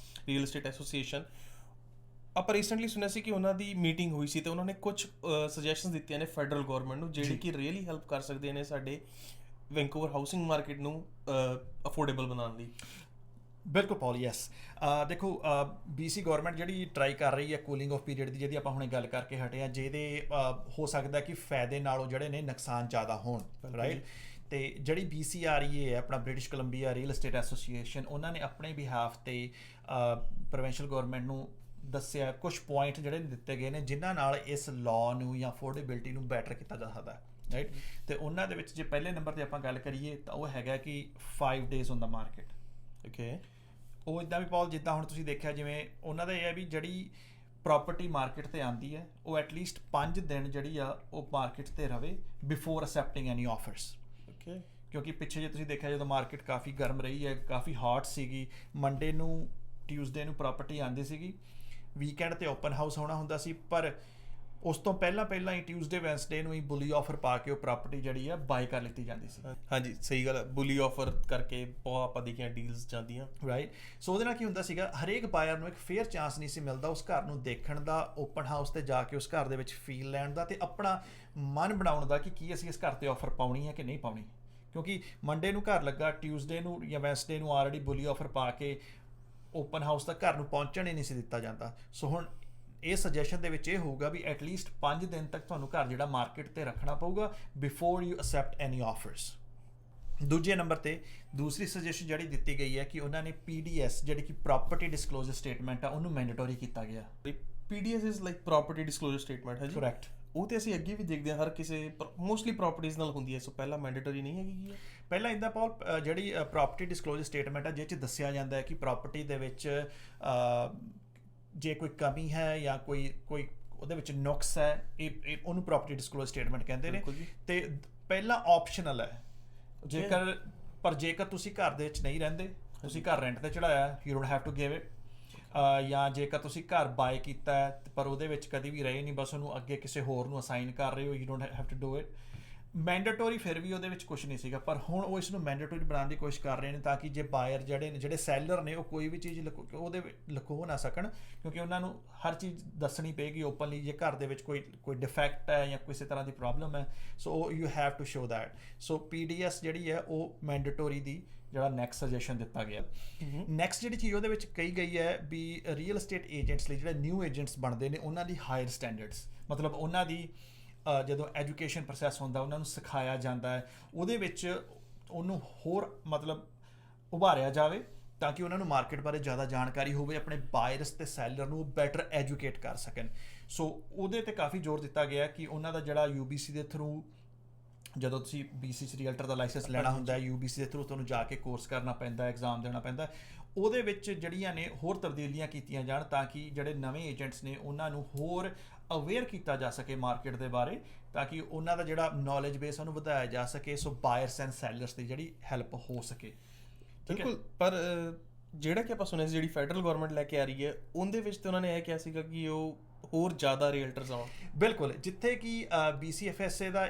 ਰੀਅਲ ਐਸਟੇਟ ਐਸੋਸੀਏਸ਼ਨ, ਆਪਾਂ ਰੀਸੈਂਟਲੀ ਸੁਣਿਆ ਸੀ ਕਿ ਉਹਨਾਂ ਦੀ ਮੀਟਿੰਗ ਹੋਈ ਸੀ ਤੇ ਉਹਨਾਂ ਨੇ ਕੁਝ ਸੁਜੈਸ਼ਨਸ ਦਿੱਤੀਆਂ ਨੇ ਫੈਡਰਲ ਗਵਰਨਮੈਂਟ ਨੂੰ, ਜਿਹੜੀ ਕਿ ਰੀਅਲੀ ਹੈਲਪ ਕਰ ਸਕਦੇ ਨੇ ਸਾਡੇ ਵੈਂਕੂਵਰ ਹਾਊਸਿੰਗ ਮਾਰਕੀਟ ਨੂੰ ਅਫੋਰਡੇਬਲ ਬਣਾਉਣ ਲਈ। ਬਿਲਕੁਲ ਪੌਲ, ਯੈਸ। ਦੇਖੋ, BC ਗਵਰਨਮੈਂਟ ਜਿਹੜੀ ਟਰਾਈ ਕਰ ਰਹੀ ਹੈ ਕੂਲਿੰਗ ਆਫ ਪੀਰੀਅਡ ਦੀ, ਜਿਹਦੀ ਆਪਾਂ ਹੁਣੇ ਗੱਲ ਕਰਕੇ ਹਟੇ ਹਾਂ, ਜਿਹਦੇ ਹੋ ਸਕਦਾ ਕਿ ਫਾਇਦੇ ਨਾਲੋਂ ਜਿਹੜੇ ਨੇ ਨੁਕਸਾਨ ਜ਼ਿਆਦਾ ਹੋਣ, ਰਾਈਟ। ਤੇ ਜਿਹੜੀ BCRE ਹੈ, ਆਪਣਾ British Columbia real estate association, ਉਹਨਾਂ ਨੇ ਆਪਣੇ ਬਿਹਾਫ ਤੇ ਪ੍ਰੋਵਿੰਸ਼ੀਅਲ ਗਵਰਨਮੈਂਟ ਨੂੰ ਦੱਸਿਆ ਕੁਝ ਪੁਆਇੰਟ ਜਿਹੜੇ ਦਿੱਤੇ ਗਏ ਨੇ ਜਿਨ੍ਹਾਂ ਨਾਲ ਇਸ ਲਾਅ ਨੂੰ ਜਾਂ ਅਫੋਰਡੇਬਿਲਿਟੀ ਨੂੰ ਬੈਟਰ ਕੀਤਾ ਜਾ ਸਕਦਾ, ਰਾਈਟ। ਤੇ ਉਹਨਾਂ ਦੇ ਵਿੱਚ ਜੇ ਪਹਿਲੇ ਨੰਬਰ 'ਤੇ ਆਪਾਂ ਗੱਲ ਕਰੀਏ ਤਾਂ ਉਹ ਹੈਗਾ ਕਿ 5 days on the market. Okay, ਉਹ ਇੱਦਾਂ ਵੀ ਪੌਲ, ਜਿੱਦਾਂ ਹੁਣ ਤੁਸੀਂ ਦੇਖਿਆ, ਜਿਵੇਂ ਉਹਨਾਂ ਦਾ ਇਹ ਹੈ ਵੀ ਜਿਹੜੀ ਪ੍ਰੋਪਰਟੀ ਮਾਰਕੀਟ 'ਤੇ ਆਉਂਦੀ ਹੈ ਉਹ ਐਟਲੀਸਟ 5 ਦਿਨ ਜਿਹੜੀ ਆ ਉਹ ਮਾਰਕੀਟ 'ਤੇ ਰਵੇ ਬਿਫੋਰ ਅਸੈਪਟਿੰਗ ਐਨੀ ਆਫਰਸ। ਓਕੇ, ਕਿਉਂਕਿ ਪਿੱਛੇ ਜੇ ਤੁਸੀਂ ਦੇਖਿਆ, ਜਦੋਂ ਮਾਰਕੀਟ ਕਾਫੀ ਗਰਮ ਰਹੀ ਹੈ, ਕਾਫੀ ਹਾਟ ਸੀਗੀ, ਮੰਡੇ ਨੂੰ ਟਿਊਜ਼ਡੇ ਨੂੰ ਪ੍ਰੋਪਰਟੀ ਆਉਂਦੀ ਸੀਗੀ, ਵੀਕਐਂਡ 'ਤੇ ਓਪਨ ਹਾਊਸ ਹੋਣਾ ਹੁੰਦਾ ਸੀ, ਪਰ ਉਸ ਤੋਂ ਪਹਿਲਾਂ ਹੀ ਟਿਊਜ਼ਡੇ ਵੈਂਸਡੇ ਨੂੰ ਹੀ ਬੁਲੀ ਆਫਰ ਪਾ ਕੇ ਉਹ ਪ੍ਰਾਪਰਟੀ ਜਿਹੜੀ ਆ ਬਾਈ ਕਰ ਲਿੱਤੀ ਜਾਂਦੀ ਸੀ। ਹਾਂਜੀ, ਸਹੀ ਗੱਲ ਹੈ, ਬੁਲੀ ਆਫਰ ਕਰਕੇ ਬਹੁਤ ਆਪਾਂ ਦੇਖੀਆਂ ਡੀਲਸ ਜਾਂਦੀਆਂ, ਰਾਈਟ। ਸੋ ਉਹਦੇ ਨਾਲ ਕੀ ਹੁੰਦਾ ਸੀਗਾ, ਹਰੇਕ ਬਾਇਰ ਨੂੰ ਇੱਕ ਫੇਅਰ ਚਾਂਸ ਨਹੀਂ ਸੀ ਮਿਲਦਾ ਉਸ ਘਰ ਨੂੰ ਦੇਖਣ ਦਾ, ਓਪਨ ਹਾਊਸ ਤੇ ਜਾ ਕੇ ਉਸ ਘਰ ਦੇ ਵਿੱਚ ਫੀਲ ਲੈਣ ਦਾ ਤੇ ਆਪਣਾ ਮਨ ਬਣਾਉਣ ਦਾ ਕਿ ਕੀ ਅਸੀਂ ਇਸ ਘਰ ਤੇ ਆਫਰ ਪਾਉਣੀ ਹੈ ਕਿ ਨਹੀਂ ਪਾਉਣੀ। ਕਿਉਂਕਿ ਮੰਡੇ ਨੂੰ ਘਰ ਲੱਗਾ, ਟਿਊਜ਼ਡੇ ਨੂੰ ਜਾਂ ਵੈਂਸਡੇ ਨੂੰ ਆਲਰੇਡੀ ਬੁਲੀ ਆਫਰ ਪਾ ਕੇ ਓਪਨ ਹਾਊਸ ਤੱਕ ਘਰ ਨੂੰ ਪਹੁੰਚਣ ਹੀ ਨਹੀਂ ਸੀ ਦਿੱਤਾ ਜਾਂਦਾ। ਸੋ ਹੁਣ ਇਹ ਸੁਜੈਸ਼ਨ ਦੇ ਵਿੱਚ ਇਹ ਹੋਊਗਾ ਵੀ ਐਟਲੀਸਟ 5 ਦਿਨ ਤੱਕ ਤੁਹਾਨੂੰ ਘਰ ਜਿਹੜਾ ਮਾਰਕੀਟ ਤੇ ਰੱਖਣਾ ਪਊਗਾ before you accept any offers. ਦੂਜੇ ਨੰਬਰ ਤੇ ਦੂਸਰੀ ਸੁਜੈਸ਼ਨ ਜਿਹੜੀ ਦਿੱਤੀ ਗਈ ਹੈ ਕਿ ਉਹਨਾਂ ਨੇ PDS, ਜਿਹੜੀ ਕਿ ਪ੍ਰੋਪਰਟੀ ਡਿਸਕਲੋਜ਼ਰ ਸਟੇਟਮੈਂਟ ਆ, ਉਹਨੂੰ ਮੈਂਡੇਟਰੀ ਕੀਤਾ ਗਿਆ। PDS is like property disclosure statement ਹੈ ਜੀ, ਕਰੈਕਟ। ਉਹ ਤੇ ਅਸੀਂ ਅੱਗੇ ਵੀ ਦੇਖਦੇ ਹਾਂ, ਹਰ ਕਿਸੇ ਮੋਸਟਲੀ ਪ੍ਰੋਪਰਟੀਜ਼ ਨਾਲ ਹੁੰਦੀ ਹੈ। ਸੋ ਪਹਿਲਾਂ ਮੈਂਡੇਟਰੀ ਨਹੀਂ ਹੈਗੀ ਹੈ। ਪਹਿਲਾਂ ਇੱਦਾਂ ਪੌਲ, ਜਿਹੜੀ ਪ੍ਰੋਪਰਟੀ ਡਿਸਕਲੋਜ਼ਰ ਸਟੇਟਮੈਂਟ ਆ, ਜਿਹ 'ਚ ਦੱਸਿਆ ਜਾਂਦਾ ਹੈ ਕਿ ਪ੍ਰਾਪਰਟੀ ਦੇ ਵਿੱਚ ਜੇ ਕੋਈ ਕਮੀ ਹੈ ਜਾਂ ਕੋਈ ਉਹਦੇ ਵਿੱਚ ਨੁਕਸ ਹੈ, ਇਹ ਉਹਨੂੰ ਪ੍ਰੋਪਰਟੀ ਡਿਸਕਲੋਜ਼ਰ ਸਟੇਟਮੈਂਟ ਕਹਿੰਦੇ ਨੇ। ਤੇ ਪਹਿਲਾਂ ਆਪਸ਼ਨਲ ਹੈ, ਜੇਕਰ ਤੁਸੀਂ ਘਰ ਦੇ ਵਿੱਚ ਨਹੀਂ ਰਹਿੰਦੇ, ਤੁਸੀਂ ਘਰ ਰੈਂਟ ਤੇ ਚੜਾਇਆ, you don't have to give it. ਜਾਂ ਜੇਕਰ ਤੁਸੀਂ ਘਰ ਬਾਏ ਕੀਤਾ ਪਰ ਉਹਦੇ ਵਿੱਚ ਕਦੀ ਵੀ ਰਹੇ ਨਹੀਂ, ਬਸ ਉਹਨੂੰ ਅੱਗੇ ਕਿਸੇ ਹੋਰ ਨੂੰ ਅਸਾਈਨ ਕਰ ਰਹੇ ਹੋ, you don't have to do it. Mandatory ਫਿਰ ਵੀ ਉਹਦੇ ਵਿੱਚ ਕੁਝ ਨਹੀਂ ਸੀਗਾ, ਪਰ ਹੁਣ ਉਹ ਇਸ ਨੂੰ ਮੈਂਡੇਟਰੀ ਬਣਾਉਣ ਦੀ ਕੋਸ਼ਿਸ਼ ਕਰ ਰਹੇ ਨੇ ਤਾਂ ਕਿ ਜੇ ਬਾਇਰ ਜਿਹੜੇ ਸੈਲਰ ਨੇ ਉਹ ਕੋਈ ਵੀ ਚੀਜ਼ ਉਹਦੇ ਲੁਕੋ ਨਾ ਸਕਣ, ਕਿਉਂਕਿ ਉਹਨਾਂ ਨੂੰ ਹਰ ਚੀਜ਼ ਦੱਸਣੀ ਪਏਗੀ ਓਪਨਲੀ। ਜੇ ਘਰ ਦੇ ਵਿੱਚ ਕੋਈ ਡਿਫੈਕਟ ਹੈ ਜਾਂ ਕਿਸੇ ਤਰ੍ਹਾਂ ਦੀ ਪ੍ਰੋਬਲਮ ਹੈ, so you have to show that. So PDS ਜਿਹੜੀ ਹੈ ਉਹ ਮੈਂਡੇਟਰੀ ਦੀ ਜਿਹੜਾ ਨੈਕਸਟ ਸੁਜੈਸ਼ਨ ਦਿੱਤਾ ਗਿਆ। ਨੈਕਸਟ ਜਿਹੜੀ ਚੀਜ਼ ਉਹਦੇ ਵਿੱਚ ਕਹੀ ਗਈ ਹੈ ਵੀ ਰੀਅਲ ਐਸਟੇਟ ਏਜੰਟਸ ਲਈ, ਜਿਹੜੇ ਨਿਊ ਏਜੰਟਸ ਬਣਦੇ ਨੇ, ਉਹਨਾਂ ਦੀ ਹਾਇਰ ਸਟੈਂਡਰਡਸ, ਮਤਲਬ ਉਹਨਾਂ ਦੀ ਜਦੋਂ ਐਜੂਕੇਸ਼ਨ ਪ੍ਰੋਸੈਸ ਹੁੰਦਾ, ਉਹਨਾਂ ਨੂੰ ਸਿਖਾਇਆ ਜਾਂਦਾ ਹੈ, ਉਹਦੇ ਵਿੱਚ ਉਹਨੂੰ ਹੋਰ ਮਤਲਬ ਉਭਾਰਿਆ ਜਾਵੇ ਤਾਂ ਕਿ ਉਹਨਾਂ ਨੂੰ ਮਾਰਕੀਟ ਬਾਰੇ ਜ਼ਿਆਦਾ ਜਾਣਕਾਰੀ ਹੋਵੇ, ਆਪਣੇ ਬਾਇਰਸ ਤੇ ਸੈਲਰ ਨੂੰ ਬੈਟਰ ਐਜੂਕੇਟ ਕਰ ਸਕਣ। ਸੋ ਉਹਦੇ ਤੇ ਕਾਫੀ ਜ਼ੋਰ ਦਿੱਤਾ ਗਿਆ ਕਿ ਉਹਨਾਂ ਦਾ ਜਿਹੜਾ UBC ਦੇ ਥਰੂ, ਜਦੋਂ ਤੁਸੀਂ BC 'ਚ ਰੀਅਲਟਰ ਦਾ ਲਾਇਸੈਂਸ ਲੈਣਾ ਹੁੰਦਾ, UBC ਦੇ ਥਰੂ ਤੁਹਾਨੂੰ ਜਾ ਕੇ ਕੋਰਸ ਕਰਨਾ ਪੈਂਦਾ, ਐਗਜ਼ਾਮ ਦੇਣਾ ਪੈਂਦਾ, ਉਹਦੇ ਵਿੱਚ ਜਿਹੜੀਆਂ ਨੇ ਹੋਰ ਤਬਦੀਲੀਆਂ ਕੀਤੀਆਂ ਜਾਣ ਤਾਂ ਕਿ ਜਿਹੜੇ ਨਵੇਂ ਏਜੰਟਸ ਨੇ ਉਹਨਾਂ ਨੂੰ ਹੋਰ ਅਵੇਅਰ ਕੀਤਾ ਜਾ ਸਕੇ ਮਾਰਕੀਟ ਦੇ ਬਾਰੇ, ਤਾਂ ਕਿ ਉਹਨਾਂ ਦਾ ਜਿਹੜਾ ਨੌਲੇਜ ਬੇਸ ਉਹਨੂੰ ਵਧਾਇਆ ਜਾ ਸਕੇ। ਸੋ ਬਾਇਰਸ ਐਂਡ ਸੈਲਰਸ ਦੀ ਜਿਹੜੀ ਹੈਲਪ ਹੋ ਸਕੇ। ਬਿਲਕੁਲ, ਪਰ ਜਿਹੜਾ ਕਿ ਆਪਾਂ ਸੁਣਿਆ ਸੀ ਜਿਹੜੀ ਫੈਡਰਲ ਗਵਰਨਮੈਂਟ ਲੈ ਕੇ ਆ ਰਹੀ ਹੈ, ਉਹਦੇ ਵਿੱਚ ਤੇ ਉਹਨਾਂ ਨੇ ਇਹ ਕਿਹਾ ਸੀਗਾ ਕਿ ਉਹ ਹੋਰ ਜ਼ਿਆਦਾ ਰੀਅਲਟਰਸ ਆਉਣ। ਬਿਲਕੁਲ, ਜਿੱਥੇ ਕਿ BCFSA ਦਾ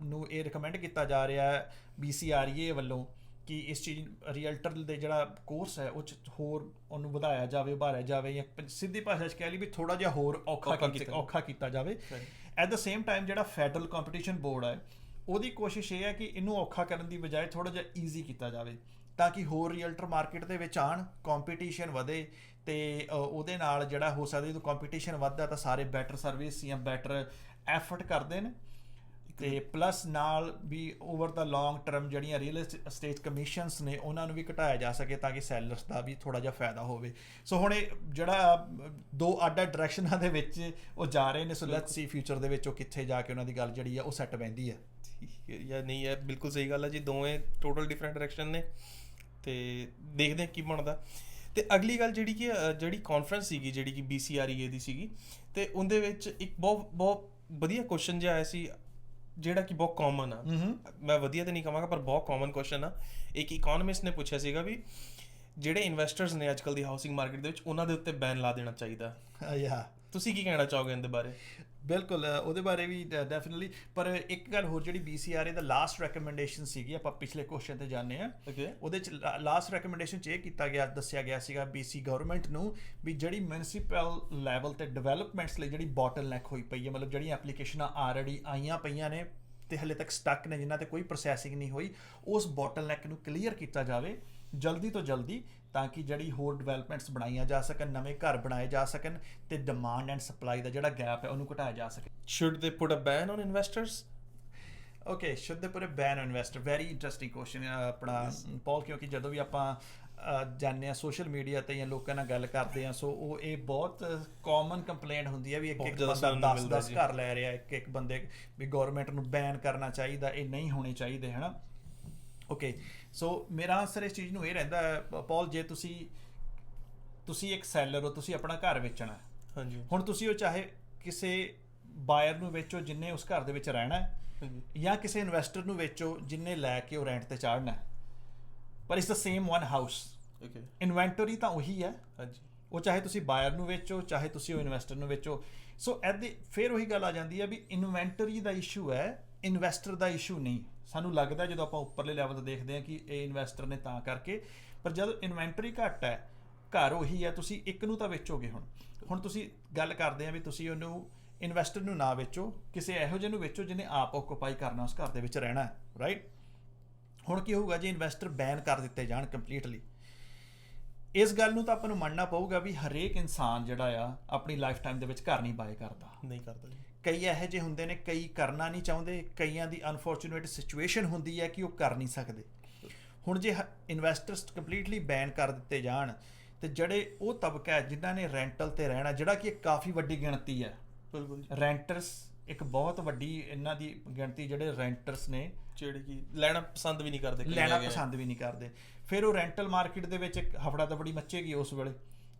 ਨੂੰ ਇਹ ਰਿਕਮੈਂਡ ਕੀਤਾ ਜਾ ਰਿਹਾ ਹੈ BCRE ਵੱਲੋਂ ਕਿ ਇਸ ਚੀਜ਼ ਰੀਅਲਟਰ ਦੇ ਜਿਹੜਾ ਕੋਰਸ ਹੈ ਉਹ 'ਚ ਹੋਰ ਉਹਨੂੰ ਵਧਾਇਆ ਜਾਵੇ, ਉਭਾਰਿਆ ਜਾਵੇ, ਜਾਂ ਸਿੱਧੀ ਭਾਸ਼ਾ 'ਚ ਕਹਿ ਲਈ ਵੀ ਥੋੜ੍ਹਾ ਜਿਹਾ ਹੋਰ ਔਖਾ ਕੀਤਾ ਜਾਵੇ। ਐਟ ਦ ਸੇਮ ਟਾਈਮ ਜਿਹੜਾ ਫੈਡਰਲ ਕੰਪੀਟੀਸ਼ਨ ਬੋਰਡ ਹੈ, ਉਹਦੀ ਕੋਸ਼ਿਸ਼ ਇਹ ਹੈ ਕਿ ਇਹਨੂੰ ਔਖਾ ਕਰਨ ਦੀ ਬਜਾਏ ਥੋੜ੍ਹਾ ਜਿਹਾ ਈਜ਼ੀ ਕੀਤਾ ਜਾਵੇ ਤਾਂ ਕਿ ਹੋਰ ਰੀਅਲਟਰ ਮਾਰਕੀਟ ਦੇ ਵਿੱਚ ਆਉਣ, ਕੰਪੀਟੀਸ਼ਨ ਵਧੇ ਤੇ ਉਹਦੇ ਨਾਲ ਜਿਹੜਾ ਹੋ ਸਕਦਾ ਜਦੋਂ ਕੰਪੀਟੀਸ਼ਨ ਵੱਧਦਾ ਤਾਂ ਸਾਰੇ ਬੈਟਰ ਸਰਵਿਸ ਜਾਂ ਬੈਟਰ ਐਫਰਟ ਕਰਦੇ ਨੇ, ਤੇ ਪਲੱਸ ਨਾਲ ਵੀ ਓਵਰ ਦਾ ਲੌਂਗ ਟਰਮ ਜਿਹੜੀਆਂ ਰੀਅਲ ਐਸਟੇਟ ਕਮਿਸ਼ਨਸ ਨੇ ਉਹਨਾਂ ਨੂੰ ਵੀ ਘਟਾਇਆ ਜਾ ਸਕੇ ਤਾਂ ਕਿ ਸੈਲਰਸ ਦਾ ਵੀ ਥੋੜ੍ਹਾ ਜਿਹਾ ਫਾਇਦਾ ਹੋਵੇ। ਸੋ ਹੁਣ ਇਹ ਜਿਹੜਾ ਦੋ ਅੱਡ ਡਾਇਰੈਕਸ਼ਨਾਂ ਦੇ ਵਿੱਚ ਉਹ ਜਾ ਰਹੇ ਨੇ, ਸੋ ਲੈਟਸ ਸੀ ਫਿਊਚਰ ਦੇ ਵਿੱਚ ਉਹ ਕਿੱਥੇ ਜਾ ਕੇ ਉਹਨਾਂ ਦੀ ਗੱਲ ਜਿਹੜੀ ਆ ਉਹ ਸੈੱਟ ਬਹਿੰਦੀ ਹੈ ਜਾਂ ਨਹੀਂ ਹੈ। ਬਿਲਕੁਲ ਸਹੀ ਗੱਲ ਹੈ ਜੀ, ਦੋਵੇਂ ਟੋਟਲ ਡਿਫਰੈਂਟ ਡਾਇਰੈਕਸ਼ਨ ਨੇ ਤੇ ਦੇਖਦੇ ਹਾਂ ਕੀ ਬਣਦਾ। ਤੇ ਅਗਲੀ ਗੱਲ ਜਿਹੜੀ ਕਾਨਫਰੰਸ ਸੀਗੀ, ਜਿਹੜੀ ਕਿ BCRE ਦੀ ਸੀਗੀ, ਤੇ ਉਹਦੇ ਵਿੱਚ ਇੱਕ ਬਹੁਤ ਵਧੀਆ ਕੁਐਸਚਨ ਜਿਹਾ ਆਇਆ ਸੀ ਜਿਹੜਾ ਕਿ ਬਹੁਤ ਕਾਮਨ ਆ। ਮੈਂ ਵਧੀਆ ਤਾਂ ਨਹੀਂ ਕਹਾਂਗਾ ਪਰ ਬਹੁਤ ਕਾਮਨ ਕੁਐਸਚਨ ਆ। ਇੱਕ ਇਕਨੋਮਿਸਟ ਨੇ ਪੁੱਛਿਆ ਸੀਗਾ ਵੀ ਜਿਹੜੇ ਇਨਵੈਸਟਰਸ ਨੇ ਅੱਜ ਕੱਲ੍ਹ ਦੀ ਹਾਊਸਿੰਗ ਮਾਰਕੀਟ ਦੇ ਵਿੱਚ, ਉਹਨਾਂ ਦੇ ਉੱਤੇ ਬੈਨ ਲਾ ਦੇਣਾ ਚਾਹੀਦਾ। ਯਾ, ਤੁਸੀਂ ਕੀ ਕਹਿਣਾ ਚਾਹੋਗੇ ਇਹਦੇ ਬਾਰੇ? ਬਿਲਕੁਲ ਉਹਦੇ ਬਾਰੇ ਵੀ ਡੈਫੀਨਿਟਲੀ। ਪਰ ਇੱਕ ਗੱਲ ਹੋਰ, ਜਿਹੜੀ BCRA ਦਾ ਲਾਸਟ ਰეკਮੈਂਡੇਸ਼ਨ ਸੀਗੀ, ਆਪਾਂ ਪਿਛਲੇ ਕੁਐਸਚਨ ਤੇ ਜਾਂਦੇ ਆ, ਓਕੇ ਉਹਦੇ ਚ ਲਾਸਟ ਰეკਮੈਂਡੇਸ਼ਨ ਚ ਇਹ ਕੀਤਾ ਗਿਆ, ਦੱਸਿਆ ਗਿਆ ਸੀਗਾ BC ਗਵਰਨਮੈਂਟ ਨੂੰ ਵੀ ਜਿਹੜੀ ਮਿਊਨਿਸਪਲ ਲੈਵਲ ਤੇ ਡਿਵੈਲਪਮੈਂਟਸ ਲਈ ਜਿਹੜੀ ਬੋਟਲਨੈਕ ਹੋਈ ਪਈ ਹੈ, ਮਤਲਬ ਜਿਹੜੀਆਂ ਐਪਲੀਕੇਸ਼ਨਾਂ ਆਲਰੇਡੀ ਆਈਆਂ ਪਈਆਂ ਨੇ ਤੇ ਹਲੇ ਤੱਕ ਸਟਕ ਨੇ, ਜਿਨ੍ਹਾਂ ਤੇ ਕੋਈ ਪ੍ਰੋਸੈਸਿੰਗ ਨਹੀਂ ਹੋਈ, ਉਸ ਬੋਟਲਨੈਕ ਨੂੰ ਕਲੀਅਰ ਕੀਤਾ ਜਾਵੇ ਜਲਦੀ ਤੋਂ ਜਲਦੀ, ਤਾਂ ਕਿ ਜਿਹੜੀ ਹੋਰ ਡਿਵੈਲਪਮੈਂਟਸ ਬਣਾਈਆਂ ਜਾ ਸਕਣ, ਨਵੇਂ ਘਰ ਬਣਾਏ ਜਾ ਸਕਣ ਤੇ ਡਿਮਾਂਡ ਐਂਡ ਸਪਲਾਈ ਦਾ ਜਿਹੜਾ ਗੈਪ ਹੈ ਉਹਨੂੰ ਘਟਾਇਆ ਜਾ ਸਕੇ। Should they put a ban on investors? Okay, should they put a ban on investor, very interesting question ਆਪਣਾ ਪੌਲ, ਕਿਉਂਕਿ ਜਦੋਂ ਵੀ ਆਪਾਂ ਜਾਂਦੇ ਹਾਂ ਸੋਸ਼ਲ ਮੀਡੀਆ ਤੇ ਜਾਂ ਲੋਕਾਂ ਨਾਲ ਗੱਲ ਕਰਦੇ ਹਾਂ, ਸੋ ਉਹ ਇਹ ਬਹੁਤ ਕਾਮਨ ਕੰਪਲੇਂਟ ਹੁੰਦੀ ਹੈ ਵੀ ਇੱਕ ਬੰਦਾ 10 ਘਰ ਲੈ ਰਿਹਾ, ਇੱਕ ਬੰਦੇ ਵੀ ਗਵਰਨਮੈਂਟ ਨੂੰ ਬੈਨ ਕਰਨਾ ਚਾਹੀਦਾ, ਇਹ ਨਹੀਂ ਹੋਣੇ ਚਾਹੀਦੇ, ਹੈ ਨਾ। ਓਕੇ, ਸੋ ਮੇਰਾ ਆਨਸਰ ਇਸ ਚੀਜ਼ ਨੂੰ ਇਹ ਰਹਿੰਦਾ ਹੈ ਪੌਲ, ਜੇ ਤੁਸੀਂ ਇੱਕ ਸੈਲਰ ਹੋ, ਤੁਸੀਂ ਆਪਣਾ ਘਰ ਵੇਚਣਾ, ਹਾਂਜੀ, ਹੁਣ ਤੁਸੀਂ ਉਹ ਚਾਹੇ ਕਿਸੇ ਬਾਇਰ ਨੂੰ ਵੇਚੋ ਜਿੰਨੇ ਉਸ ਘਰ ਦੇ ਵਿੱਚ ਰਹਿਣਾ, ਜਾਂ ਕਿਸੇ ਇਨਵੈਸਟਰ ਨੂੰ ਵੇਚੋ ਜਿੰਨੇ ਲੈ ਕੇ ਉਹ ਰੈਂਟ ਤੇ ਚਾੜਨਾ, ਪਰ it's the same one house. Okay, inventory ਤਾਂ ਉਹੀ ਹੈ, ਹਾਂਜੀ, ਉਹ ਚਾਹੇ ਤੁਸੀਂ ਬਾਇਰ ਨੂੰ ਵੇਚੋ, ਚਾਹੇ ਤੁਸੀਂ ਉਹ ਇਨਵੈਸਟਰ ਨੂੰ ਵੇਚੋ। ਸੋ ਫਿਰ ਉਹੀ ਗੱਲ ਆ ਜਾਂਦੀ ਹੈ ਵੀ ਇਨਵੈਂਟਰੀ ਦਾ ਇਸ਼ੂ ਹੈ, ਇਨਵੈਸਟਰ ਦਾ ਇਸ਼ੂ ਨਹੀਂ। ਸਾਨੂੰ ਲੱਗਦਾ ਜਦੋਂ ਆਪਾਂ ਉੱਪਰਲੇ ਲੈਵਲ ਤੇ ਦੇਖਦੇ ਹਾਂ ਕਿ ਇਹ ਇਨਵੈਸਟਰ ਨੇ ਤਾਂ ਕਰਕੇ, ਪਰ ਜਦੋਂ ਇਨਵੈਂਟਰੀ ਘੱਟ ਹੈ, ਘਰ ਉਹੀ ਹੈ, ਤੁਸੀਂ ਇੱਕ ਨੂੰ ਤਾਂ ਵੇਚੋਗੇ। ਹੁਣ ਤੁਸੀਂ ਗੱਲ ਕਰਦੇ ਆ ਵੀ ਤੁਸੀਂ ਉਹਨੂੰ ਇਨਵੈਸਟਰ ਨੂੰ ਨਾ ਵੇਚੋ, ਕਿਸੇ ਇਹੋ ਜਿਹੇ ਨੂੰ ਵੇਚੋ ਜਿਹਨੇ ਆਪ ਓਕੂਪਾਈ ਕਰਨਾ, ਉਸ ਘਰ ਦੇ ਵਿੱਚ ਰਹਿਣਾ, ਰਾਈਟ। ਹੁਣ ਕੀ ਹੋਊਗਾ ਜੇ ਇਨਵੈਸਟਰ ਬੈਨ ਕਰ ਦਿੱਤੇ ਜਾਣ ਕੰਪਲੀਟਲੀ? ਇਸ ਗੱਲ ਨੂੰ ਤਾਂ ਆਪਾਂ ਨੂੰ ਮੰਨਣਾ ਪਊਗਾ ਵੀ ਹਰੇਕ ਇਨਸਾਨ ਜਿਹੜਾ ਆ ਆਪਣੀ ਲਾਈਫ ਟਾਈਮ ਦੇ ਵਿੱਚ ਘਰ ਨਹੀਂ ਬਾਏ ਕਰਦਾ, ਨਹੀਂ ਕਰਦਾ ਜੀ। ਕਈ ਇਹੋ ਜਿਹੇ ਹੁੰਦੇ ਨੇ, ਕਈ ਕਰਨਾ ਨਹੀਂ ਚਾਹੁੰਦੇ, ਕਈਆਂ ਦੀ ਅਨਫੋਰਚੂਨੇਟ ਸਿਚੁਏਸ਼ਨ ਹੁੰਦੀ ਹੈ ਕਿ ਉਹ ਕਰ ਨਹੀਂ ਸਕਦੇ। ਹੁਣ ਜੇ ਇਨਵੈਸਟਰਸ ਕੰਪਲੀਟਲੀ ਬੈਨ ਕਰ ਦਿੱਤੇ ਜਾਣ ਤੇ ਜਿਹੜੇ ਉਹ ਤਬਕਾ ਹੈ ਜਿਨ੍ਹਾਂ ਨੇ ਰੈਂਟਲ ਤੇ ਰਹਿਣਾ, ਜਿਹੜਾ ਕਿ ਇੱਕ ਕਾਫੀ ਵੱਡੀ ਗਿਣਤੀ ਹੈ, ਬਿਲਕੁਲ, ਰੈਂਟਰਸ ਇੱਕ ਬਹੁਤ ਵੱਡੀ ਇਹਨਾਂ ਦੀ ਗਿਣਤੀ, ਜਿਹੜੇ ਰੈਂਟਰਸ ਨੇ ਜਿਹੜੇ ਕਿ ਲੈਣਾ ਪਸੰਦ ਵੀ ਨਹੀਂ ਕਰਦੇ, ਲੈਣਾ ਪਸੰਦ ਵੀ ਨਹੀਂ ਕਰਦੇ, ਫਿਰ ਉਹ ਰੈਂਟਲ ਮਾਰਕੀਟ ਦੇ ਵਿੱਚ ਇੱਕ ਹਫੜਾ ਦਫੜੀ ਮੱਚੇਗੀ ਉਸ ਵੇਲੇ,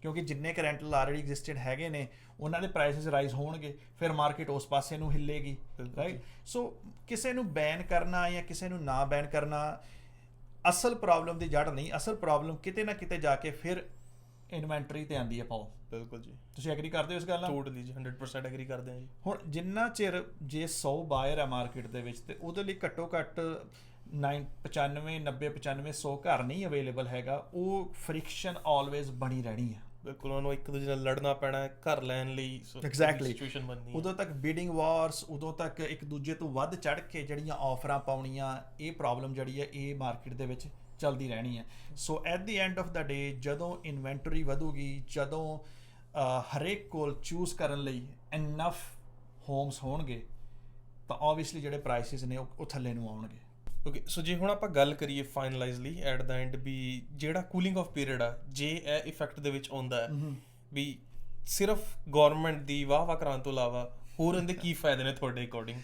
ਕਿਉਂਕਿ ਜਿੰਨੇ ਕੁ ਰੈਂਟਲ ਆਲਰੇਡੀ ਐਗਜ਼ਿਸਟਡ ਹੈਗੇ ਨੇ ਉਹਨਾਂ ਦੇ ਪ੍ਰਾਈਸਿਸ ਰਾਈਜ਼ ਹੋਣਗੇ, ਫਿਰ ਮਾਰਕੀਟ ਉਸ ਪਾਸੇ ਨੂੰ ਹਿੱਲੇਗੀ, ਰਾਈਟ। ਸੋ ਕਿਸੇ ਨੂੰ ਬੈਨ ਕਰਨਾ ਜਾਂ ਕਿਸੇ ਨੂੰ ਨਾ ਬੈਨ ਕਰਨਾ ਅਸਲ ਪ੍ਰੋਬਲਮ ਦੀ ਜੜ ਨਹੀਂ, ਅਸਲ ਪ੍ਰੋਬਲਮ ਕਿਤੇ ਨਾ ਕਿਤੇ ਜਾ ਕੇ ਫਿਰ ਇਨਵੈਂਟਰੀ ਤੇ ਆਉਂਦੀ ਹੈ ਪੌਲ। ਬਿਲਕੁਲ ਜੀ, ਤੁਸੀਂ ਐਗਰੀ ਕਰਦੇ ਹੋ ਇਸ ਗੱਲ ਨਾਲ? ਟੋਟਲੀ ਜੀ, 100% ਐਗਰੀ ਕਰਦੇ ਹਾਂ ਜੀ। ਹੁਣ ਜਿੰਨਾ ਚਿਰ ਜੇ 100 ਬਾਇਰ ਹੈ ਮਾਰਕੀਟ ਦੇ ਵਿੱਚ ਤੇ ਉਹਦੇ ਲਈ ਘੱਟੋ ਘੱਟ 95 90 95 100 ਘਰ ਨਹੀਂ ਅਵੇਲੇਬਲ ਹੈਗਾ, ਉਹ ਫ੍ਰਿਕਸ਼ਨ ਆਲਵੇਜ਼ ਬਣੀ ਰਹਿਣੀ ਹੈ। ਬਿਲਕੁਲ, ਉਹਨੂੰ ਇੱਕ ਦੂਜੇ ਨਾਲ ਲੜਨਾ ਪੈਣਾ ਹੈ ਘਰ ਲੈਣ ਲਈ, ਐਗਜ਼ੈਕਟਲੀ ਸਿਚੁਏਸ਼ਨ ਬਣਨੀ ਹੈ। ਉਦੋਂ ਤੱਕ ਬਿਡਿੰਗ ਵਾਰਸ, ਉਦੋਂ ਤੱਕ ਇੱਕ ਦੂਜੇ ਤੋਂ ਵੱਧ ਚੜ੍ਹ ਕੇ ਜਿਹੜੀਆਂ ਆਫਰਾਂ ਪਾਉਣੀਆਂ, ਇਹ ਪ੍ਰੋਬਲਮ ਜਿਹੜੀ ਹੈ ਇਹ ਮਾਰਕੀਟ ਦੇ ਵਿੱਚ ਚੱਲਦੀ ਰਹਿਣੀ ਹੈ। So at the end of the day ਜਦੋਂ ਇਨਵੈਂਟਰੀ ਵਧੂਗੀ, ਜਦੋਂ ਹਰੇਕ ਕੋਲ ਚੂਜ਼ ਕਰਨ ਲਈ ਇਨਫ ਹੋਮਸ ਹੋਣਗੇ, ਤਾਂ ਓਬਵੀਅਸਲੀ ਜਿਹੜੇ ਪ੍ਰਾਈਸਿਸ ਨੇ ਉਹ ਥੱਲੇ ਨੂੰ ਆਉਣਗੇ। ਓਕੇ, ਸੋ ਜੇ ਹੁਣ ਆਪਾਂ ਗੱਲ ਕਰੀਏ ਫਾਈਨਲਾਈਜ਼ਲੀ ਐਟ ਦਾ ਐਂਡ, ਵੀ ਜਿਹੜਾ ਕੂਲਿੰਗ ਆਫ ਪੀਰੀਅਡ ਆ, ਜੇ ਇਹ ਇਫੈਕਟ ਦੇ ਵਿੱਚ ਆਉਂਦਾ ਹੈ ਵੀ ਸਿਰਫ ਗਵਰਨਮੈਂਟ ਦੀ ਵਾਹ ਕਰਾਉਣ ਤੋਂ ਇਲਾਵਾ ਹੋਰ ਇਹਦੇ ਕੀ ਫਾਇਦੇ ਨੇ ਤੁਹਾਡੇ ਅਕੋਰਡਿੰਗ?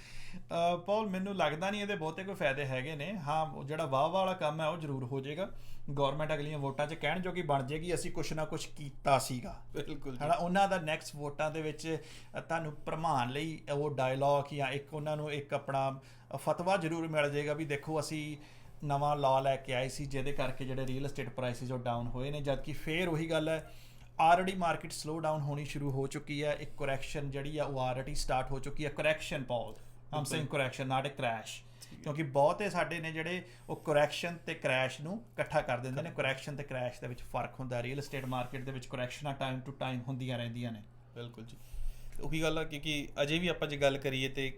ਪੌਲ, ਮੈਨੂੰ ਲੱਗਦਾ ਨਹੀਂ ਇਹਦੇ ਬਹੁਤੇ ਕੋਈ ਫਾਇਦੇ ਹੈਗੇ ਨੇ। ਹਾਂ, ਜਿਹੜਾ ਵਾਹ ਵਾਲਾ ਕੰਮ ਹੈ ਉਹ ਜ਼ਰੂਰ ਹੋ ਜਾਏਗਾ, ਗਵਰਨਮੈਂਟ ਅਗਲੀਆਂ ਵੋਟਾਂ 'ਚ ਕਹਿਣ ਜੋਗੀ ਬਣ ਜਾਏਗੀ ਅਸੀਂ ਕੁਛ ਨਾ ਕੁਛ ਕੀਤਾ ਸੀਗਾ, ਬਿਲਕੁਲ ਹੈ ਨਾ। ਉਹਨਾਂ ਦਾ ਨੈਕਸਟ ਵੋਟਾਂ ਦੇ ਵਿੱਚ ਤੁਹਾਨੂੰ ਭਰਮਾਉਣ ਲਈ ਉਹ ਡਾਇਲੌਗ ਜਾਂ ਇੱਕ ਉਹਨਾਂ ਨੂੰ ਇੱਕ ਆਪਣਾ ਫਤਵਾ ਜ਼ਰੂਰ ਮਿਲ ਜਾਏਗਾ ਵੀ ਦੇਖੋ ਅਸੀਂ ਨਵਾਂ ਲਾਅ ਲੈ ਕੇ ਆਏ ਸੀ ਜਿਹਦੇ ਕਰਕੇ ਜਿਹੜੇ ਰੀਅਲ ਐਸਟੇਟ ਪ੍ਰਾਈਸਿਸ ਉਹ ਡਾਊਨ ਹੋਏ ਨੇ, ਜਦਕਿ ਫੇਰ ਉਹੀ ਗੱਲ ਹੈ, ਆਲਰੇਡੀ ਮਾਰਕੀਟ ਸਲੋ ਡਾਊਨ ਹੋਣੀ ਸ਼ੁਰੂ ਹੋ ਚੁੱਕੀ ਹੈ। ਇੱਕ ਕਰੈਕਸ਼ਨ ਜਿਹੜੀ ਆ ਉਹ ਆਲਰੇਡੀ ਸਟਾਰਟ ਹੋ ਚੁੱਕੀ ਹੈ। Correction Paul, I'm saying correction, not a crash, ਕਿਉਂਕਿ ਬਹੁਤੇ ਸਾਡੇ ਨੇ ਜਿਹੜੇ ਉਹ ਕਰੈਕਸ਼ਨ ਤੇ ਕ੍ਰੈਸ਼ ਨੂੰ ਇਕੱਠਾ ਕਰ ਦਿੰਦੇ ਨੇ। ਕਰੈਕਸ਼ਨ ਤੇ ਕ੍ਰੈਸ਼ ਦੇ ਵਿੱਚ ਫਰਕ ਹੁੰਦਾ। ਰੀਅਲ ਐਸਟੇਟ ਮਾਰਕੀਟ ਦੇ ਵਿੱਚ ਕਰੈਕਸ਼ਨਾਂ ਟਾਈਮ ਟੂ ਟਾਈਮ ਹੁੰਦੀਆਂ ਰਹਿੰਦੀਆਂ ਨੇ। ਬਿਲਕੁਲ ਜੀ, ਉਹੀ ਗੱਲ ਆ, ਕਿਉਂਕਿ ਅਜੇ ਵੀ ਆਪਾਂ ਜੇ ਗੱਲ ਕਰੀਏ ਤੇ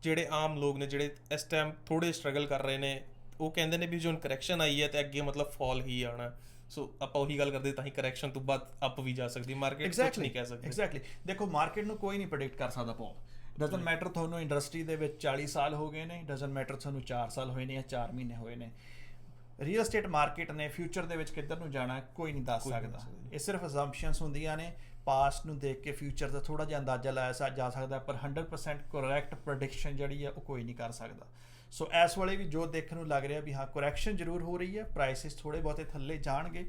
ਜਿਹੜੇ ਆਮ ਲੋਕ ਨੇ ਜਿਹੜੇ ਇਸ ਟਾਈਮ ਥੋੜੇ ਸਟਰਗਲ ਕਰ ਰਹੇ ਨੇ, ਉਹ ਕਹਿੰਦੇ ਨੇ ਵੀ ਜੋ ਕਰੈਕਸ਼ਨ ਆਈ ਹੈ ਤੇ ਅੱਗੇ ਮਤਲਬ ਫਾਲ ਹੀ ਆਉਣਾ। ਸੋ ਆਪਾਂ ਉਹੀ ਗੱਲ ਕਰਦੇ ਤਾਂ ਹੀ ਕਰੈਕਸ਼ਨ ਤੋਂ ਬਾਅਦ ਅਪ ਵੀ ਜਾ ਸਕਦੀ ਮਾਰਕੀਟ, ਕੁਝ ਨਹੀਂ ਕਹਿ ਸਕਦੇ। ਐਗਜ਼ੈਕਟਲੀ, ਦੇਖੋ ਮਾਰਕੀਟ ਨੂੰ ਕੋਈ ਨਹੀਂ ਪ੍ਰੈਡਿਕਟ ਕਰ ਸਕਦਾ ਪੌਲ। ਡਜ਼ਨਟ ਮੈਟਰ ਤੁਹਾਨੂੰ ਇੰਡਸਟਰੀ ਦੇ ਵਿੱਚ 40 ਸਾਲ ਹੋ ਗਏ ਨੇ, ਡਜ਼ਨਟ ਮੈਟਰ ਤੁਹਾਨੂੰ 4 ਸਾਲ ਹੋਏ ਨੇ ਜਾਂ 4 ਮਹੀਨੇ ਹੋਏ ਨੇ। ਰੀਅਲ ਐਸਟੇਟ ਮਾਰਕੀਟ ਨੇ ਫਿਊਚਰ ਦੇ ਵਿੱਚ ਕਿੱਧਰ ਨੂੰ ਜਾਣਾ ਕੋਈ ਨਹੀਂ ਦੱਸ ਸਕਦਾ। ਇਹ ਸਿਰਫ ਅਜ਼ੰਪਸ਼ਨਸ ਹੁੰਦੀਆਂ ਨੇ, ਪਾਸਟ ਨੂੰ ਦੇਖ ਕੇ ਫਿਊਚਰ ਦਾ ਥੋੜ੍ਹਾ ਜਿਹਾ ਅੰਦਾਜ਼ਾ ਲਾਇਆ ਜਾ ਸਕਦਾ, ਪਰ 100% ਕਰੈਕਟ ਪ੍ਰੈਡਿਕਸ਼ਨ ਜਿਹੜੀ ਹੈ ਉਹ ਕੋਈ ਨਹੀਂ ਕਰ ਸਕਦਾ। ਸੋ ਇਸ ਵੇਲੇ ਵੀ ਜੋ ਦੇਖਣ ਨੂੰ ਲੱਗ ਰਿਹਾ ਵੀ ਹਾਂ ਕਰੈਕਸ਼ਨ ਜ਼ਰੂਰ ਹੋ ਰਹੀ ਹੈ, ਪ੍ਰਾਈਸਿਸ ਥੋੜ੍ਹੇ ਬਹੁਤੇ ਥੱਲੇ ਜਾਣਗੇ,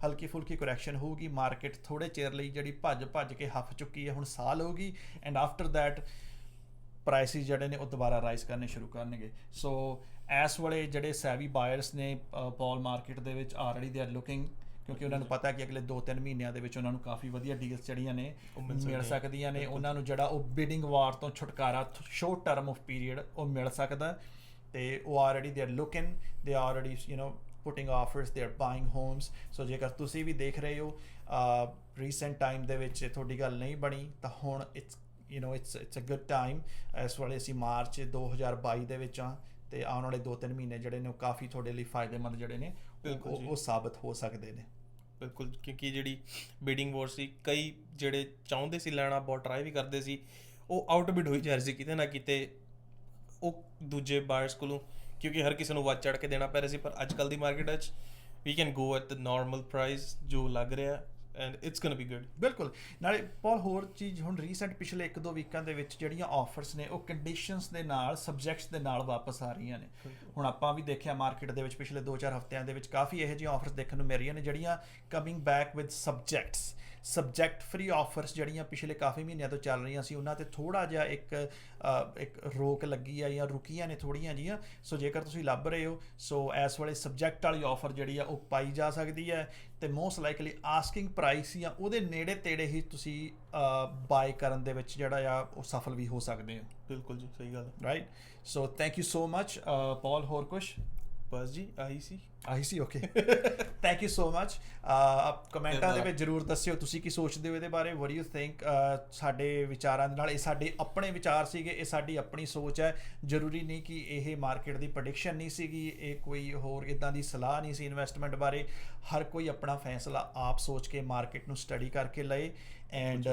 ਹਲਕੀ ਫੁਲਕੀ ਕਰੈਕਸ਼ਨ ਹੋਊਗੀ, ਮਾਰਕੀਟ ਥੋੜ੍ਹੇ ਚਿਰ ਲਈ ਜਿਹੜੀ ਭੱਜ ਕੇ ਹੱਫ ਚੁੱਕੀ ਹੈ ਹੁਣ ਸਾਲ ਹੋਊਗੀ, ਐਂਡ ਆਫਟਰ ਦੈਟ ਪ੍ਰਾਈਸਿਸ ਜਿਹੜੇ ਨੇ ਉਹ ਦੁਬਾਰਾ ਰਾਈਜ਼ ਕਰਨੇ ਸ਼ੁਰੂ ਕਰਨਗੇ। ਸੋ ਇਸ ਵੇਲੇ ਜਿਹੜੇ ਸੈਵੀ ਬਾਇਰਸ ਨੇ ਪੌਲ ਮਾਰਕੀਟ ਦੇ ਵਿੱਚ ਆਲਰੇਡੀ ਦੇ ਆਰ ਲੁਕਿੰਗ ਕਿਉਂਕਿ ਉਹਨਾਂ ਨੂੰ ਪਤਾ ਕਿ ਅਗਲੇ 2-3 ਮਹੀਨਿਆਂ ਦੇ ਵਿੱਚ ਉਹਨਾਂ ਨੂੰ ਕਾਫੀ ਵਧੀਆ ਡੀਲਸ ਜਿਹੜੀਆਂ ਨੇ ਉਹ ਮਿਲ ਮਿਲ ਸਕਦੀਆਂ। ਸਕਦੀਆਂ ਨੇ, ਉਹਨਾਂ ਨੂੰ ਜਿਹੜਾ ਉਹ ਬਿਡਿੰਗ ਵਾਰ ਤੋਂ ਛੁਟਕਾਰਾ ਸ਼ੋਰਟ ਟਰਮ ਆਫ ਪੀਰੀਅਡ ਉਹ ਮਿਲ ਸਕਦਾ, ਤੇ ਉਹ ਆਲਰੇਡੀ ਦੇ ਆਰ ਲੁਕਿੰਗ, ਦੇ already putting offers, they are buying homes. So ਜੇਕਰ ਤੁਸੀਂ ਵੀ ਦੇਖ ਰਹੇ ਹੋ ਰੀਸੈਂਟ ਟਾਈਮ ਦੇ ਵਿੱਚ ਤੁਹਾਡੀ ਗੱਲ ਨਹੀਂ ਬਣੀ ਤਾਂ ਹੁਣ it's a good time। ਇਸ ਵੇਲੇ ਅਸੀਂ ਮਾਰਚ 2022 ਦੇ ਵਿੱਚ ਆ, ਤੇ ਆਉਣ ਵਾਲੇ 2-3 ਮਹੀਨੇ ਜਿਹੜੇ ਨੇ ਉਹ ਕਾਫੀ ਤੁਹਾਡੇ ਲਈ ਫਾਇਦੇਮੰਦ ਜਿਹੜੇ ਨੇ ਉਹ ਸਾਬਤ ਹੋ ਸਕਦੇ ਨੇ। ਬਿਲਕੁਲ, ਕਿਉਂਕਿ ਜਿਹੜੀ ਬਿਡਿੰਗ ਵਾਰ ਸੀ, ਕਈ ਜਿਹੜੇ ਚਾਹੁੰਦੇ ਸੀ ਲੈਣਾ, ਬਹੁਤ ਟਰਾਈ ਵੀ ਕਰਦੇ ਸੀ, ਉਹ ਆਊਟ ਬਿਡ ਹੋਈ ਜਾ ਰਹੀ ਸੀ ਕਿਤੇ ਨਾ ਕਿਤੇ ਉਹ ਦੂਜੇ ਬਾਇਰਸ ਕੋਲੋਂ, ਕਿਉਂਕਿ ਹਰ ਕਿਸੇ ਨੂੰ ਵੱਧ ਚੜ੍ਹ ਕੇ ਦੇਣਾ ਪੈ ਰਿਹਾ ਸੀ। ਪਰ ਅੱਜ ਕੱਲ੍ਹ ਦੀ ਮਾਰਕੀਟ ਵਿੱਚ we can go at the normal price ਜੋ ਲੱਗ ਰਿਹਾ, and it's gonna be good. ਬਿਲਕੁਲ। ਨਾਲੇ ਪੌਲ ਹੋਰ ਚੀਜ਼, ਹੁਣ ਰੀਸੈਂਟ ਪਿਛਲੇ 1-2 ਵੀਕਾਂ ਦੇ ਵਿੱਚ ਜਿਹੜੀਆਂ ਆਫਰਸ ਨੇ ਉਹ ਕੰਡੀਸ਼ਨਸ ਦੇ ਨਾਲ, ਸਬਜੈਕਟਸ ਦੇ ਨਾਲ ਵਾਪਸ ਆ ਰਹੀਆਂ ਨੇ। ਹੁਣ ਆਪਾਂ ਵੀ ਦੇਖਿਆ ਮਾਰਕੀਟ ਦੇ ਵਿੱਚ ਪਿਛਲੇ 2-4 ਹਫ਼ਤਿਆਂ ਦੇ ਵਿੱਚ ਕਾਫੀ ਇਹੋ ਜਿਹੀਆਂ ਆਫਰਸ ਦੇਖਣ ਨੂੰ ਮਿਲ ਰਹੀਆਂ ਨੇ ਜਿਹੜੀਆਂ coming back with subjects, subject free offers ਜਿਹੜੀਆਂ ਪਿਛਲੇ ਕਾਫੀ ਮਹੀਨਿਆਂ ਤੋਂ ਚੱਲ ਰਹੀਆਂ ਸੀ, ਉਹਨਾਂ ਤੇ ਥੋੜਾ ਜਿਹਾ ਇੱਕ ਰੋਕ ਲੱਗੀ ਆ ਜਾਂ ਰੁਕੀਆਂ ਨੇ ਥੋੜੀਆਂ ਜੀਆਂ। ਸੋ ਜੇਕਰ ਤੁਸੀਂ ਲੱਭ ਰਹੇ ਹੋ, ਸੋ ਇਸ ਵੇਲੇ ਸਬਜੈਕਟ ਵਾਲੀ ਆਫਰ ਜਿਹੜੀ ਆ ਉਹ ਪਾਈ ਜਾ ਸਕਦੀ ਹੈ, ਤੇ ਮੋਸਟ ਲਾਈਕਲੀ ਆਸਕਿੰਗ ਪ੍ਰਾਈਸ ਜਾਂ ਉਹਦੇ ਨੇੜੇ ਤੇੜੇ ਹੀ ਤੁਸੀਂ ਬਾਏ ਕਰਨ ਦੇ ਵਿੱਚ ਜਿਹੜਾ ਆ ਉਹ ਸਫਲ ਵੀ ਹੋ ਸਕਦੇ ਹੋ। ਬਿਲਕੁਲ ਜੀ, ਸਹੀ ਗੱਲ, right. So thank you so much Paul. ਹੋਰ ਕੁਛ? ਬਸ ਜੀ ਆਹੀ ਸੀ। Okay, thank you so much. ਕਮੈਂਟਾਂ ਦੇ ਵਿੱਚ ਜ਼ਰੂਰ ਦੱਸਿਓ ਤੁਸੀਂ ਕੀ ਸੋਚਦੇ ਹੋ ਇਹਦੇ ਬਾਰੇ, ਵਾਟ ਯੂ ਥਿੰਕ। ਸਾਡੇ ਵਿਚਾਰਾਂ ਦੇ ਨਾਲ, ਇਹ ਸਾਡੇ ਆਪਣੇ ਵਿਚਾਰ ਸੀਗੇ, ਇਹ ਸਾਡੀ ਆਪਣੀ ਸੋਚ ਹੈ। ਜ਼ਰੂਰੀ ਨਹੀਂ ਕਿ ਇਹ ਮਾਰਕੀਟ ਦੀ ਪ੍ਰੈਡਿਕਸ਼ਨ ਨਹੀਂ ਸੀਗੀ, ਇਹ ਕੋਈ ਹੋਰ ਇੱਦਾਂ ਦੀ ਸਲਾਹ ਨਹੀਂ ਸੀ ਇਨਵੈਸਟਮੈਂਟ ਬਾਰੇ। ਹਰ ਕੋਈ ਆਪਣਾ ਫੈਸਲਾ ਆਪ ਸੋਚ ਕੇ ਮਾਰਕੀਟ ਨੂੰ ਸਟੱਡੀ ਕਰਕੇ ਲਏ। ਐਂਡ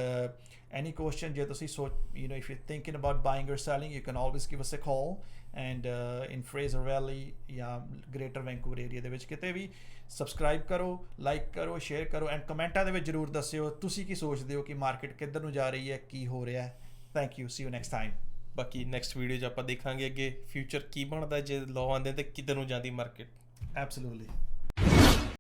any question, ਜੇ ਤੁਸੀਂ if you're thinking about buying or selling, you can always give us a call। and in Fraser Valley ਜਾਂ ਗ੍ਰੇਟਰ ਵੈਂਕੂਵਰ ਏਰੀਆ ਦੇ ਵਿੱਚ ਕਿਤੇ ਵੀ ਸਬਸਕ੍ਰਾਈਬ ਕਰੋ, ਲਾਈਕ ਕਰੋ, ਸ਼ੇਅਰ ਕਰੋ, ਐਂਡ ਕਮੈਂਟਾਂ ਦੇ ਵਿੱਚ ਜ਼ਰੂਰ ਦੱਸਿਓ ਤੁਸੀਂ ਕੀ ਸੋਚਦੇ ਹੋ ਕਿ ਮਾਰਕੀਟ ਕਿੱਧਰ ਨੂੰ ਜਾ ਰਹੀ ਹੈ, ਕੀ ਹੋ ਰਿਹਾ ਹੈ। Thank you, C you next time. ਬਾਕੀ ਨੈਕਸਟ ਵੀਡੀਓ 'ਚ ਆਪਾਂ ਦੇਖਾਂਗੇ ਅੱਗੇ ਫਿਊਚਰ ਕੀ ਬਣਦਾ, ਜੇ ਲਾਅ ਆਉਂਦੇ ਤੇ ਕਿੱਧਰ ਨੂੰ ਜਾਂਦੀ ਮਾਰਕੀਟ। ਐਬਸੋਲੂਟਲੀ।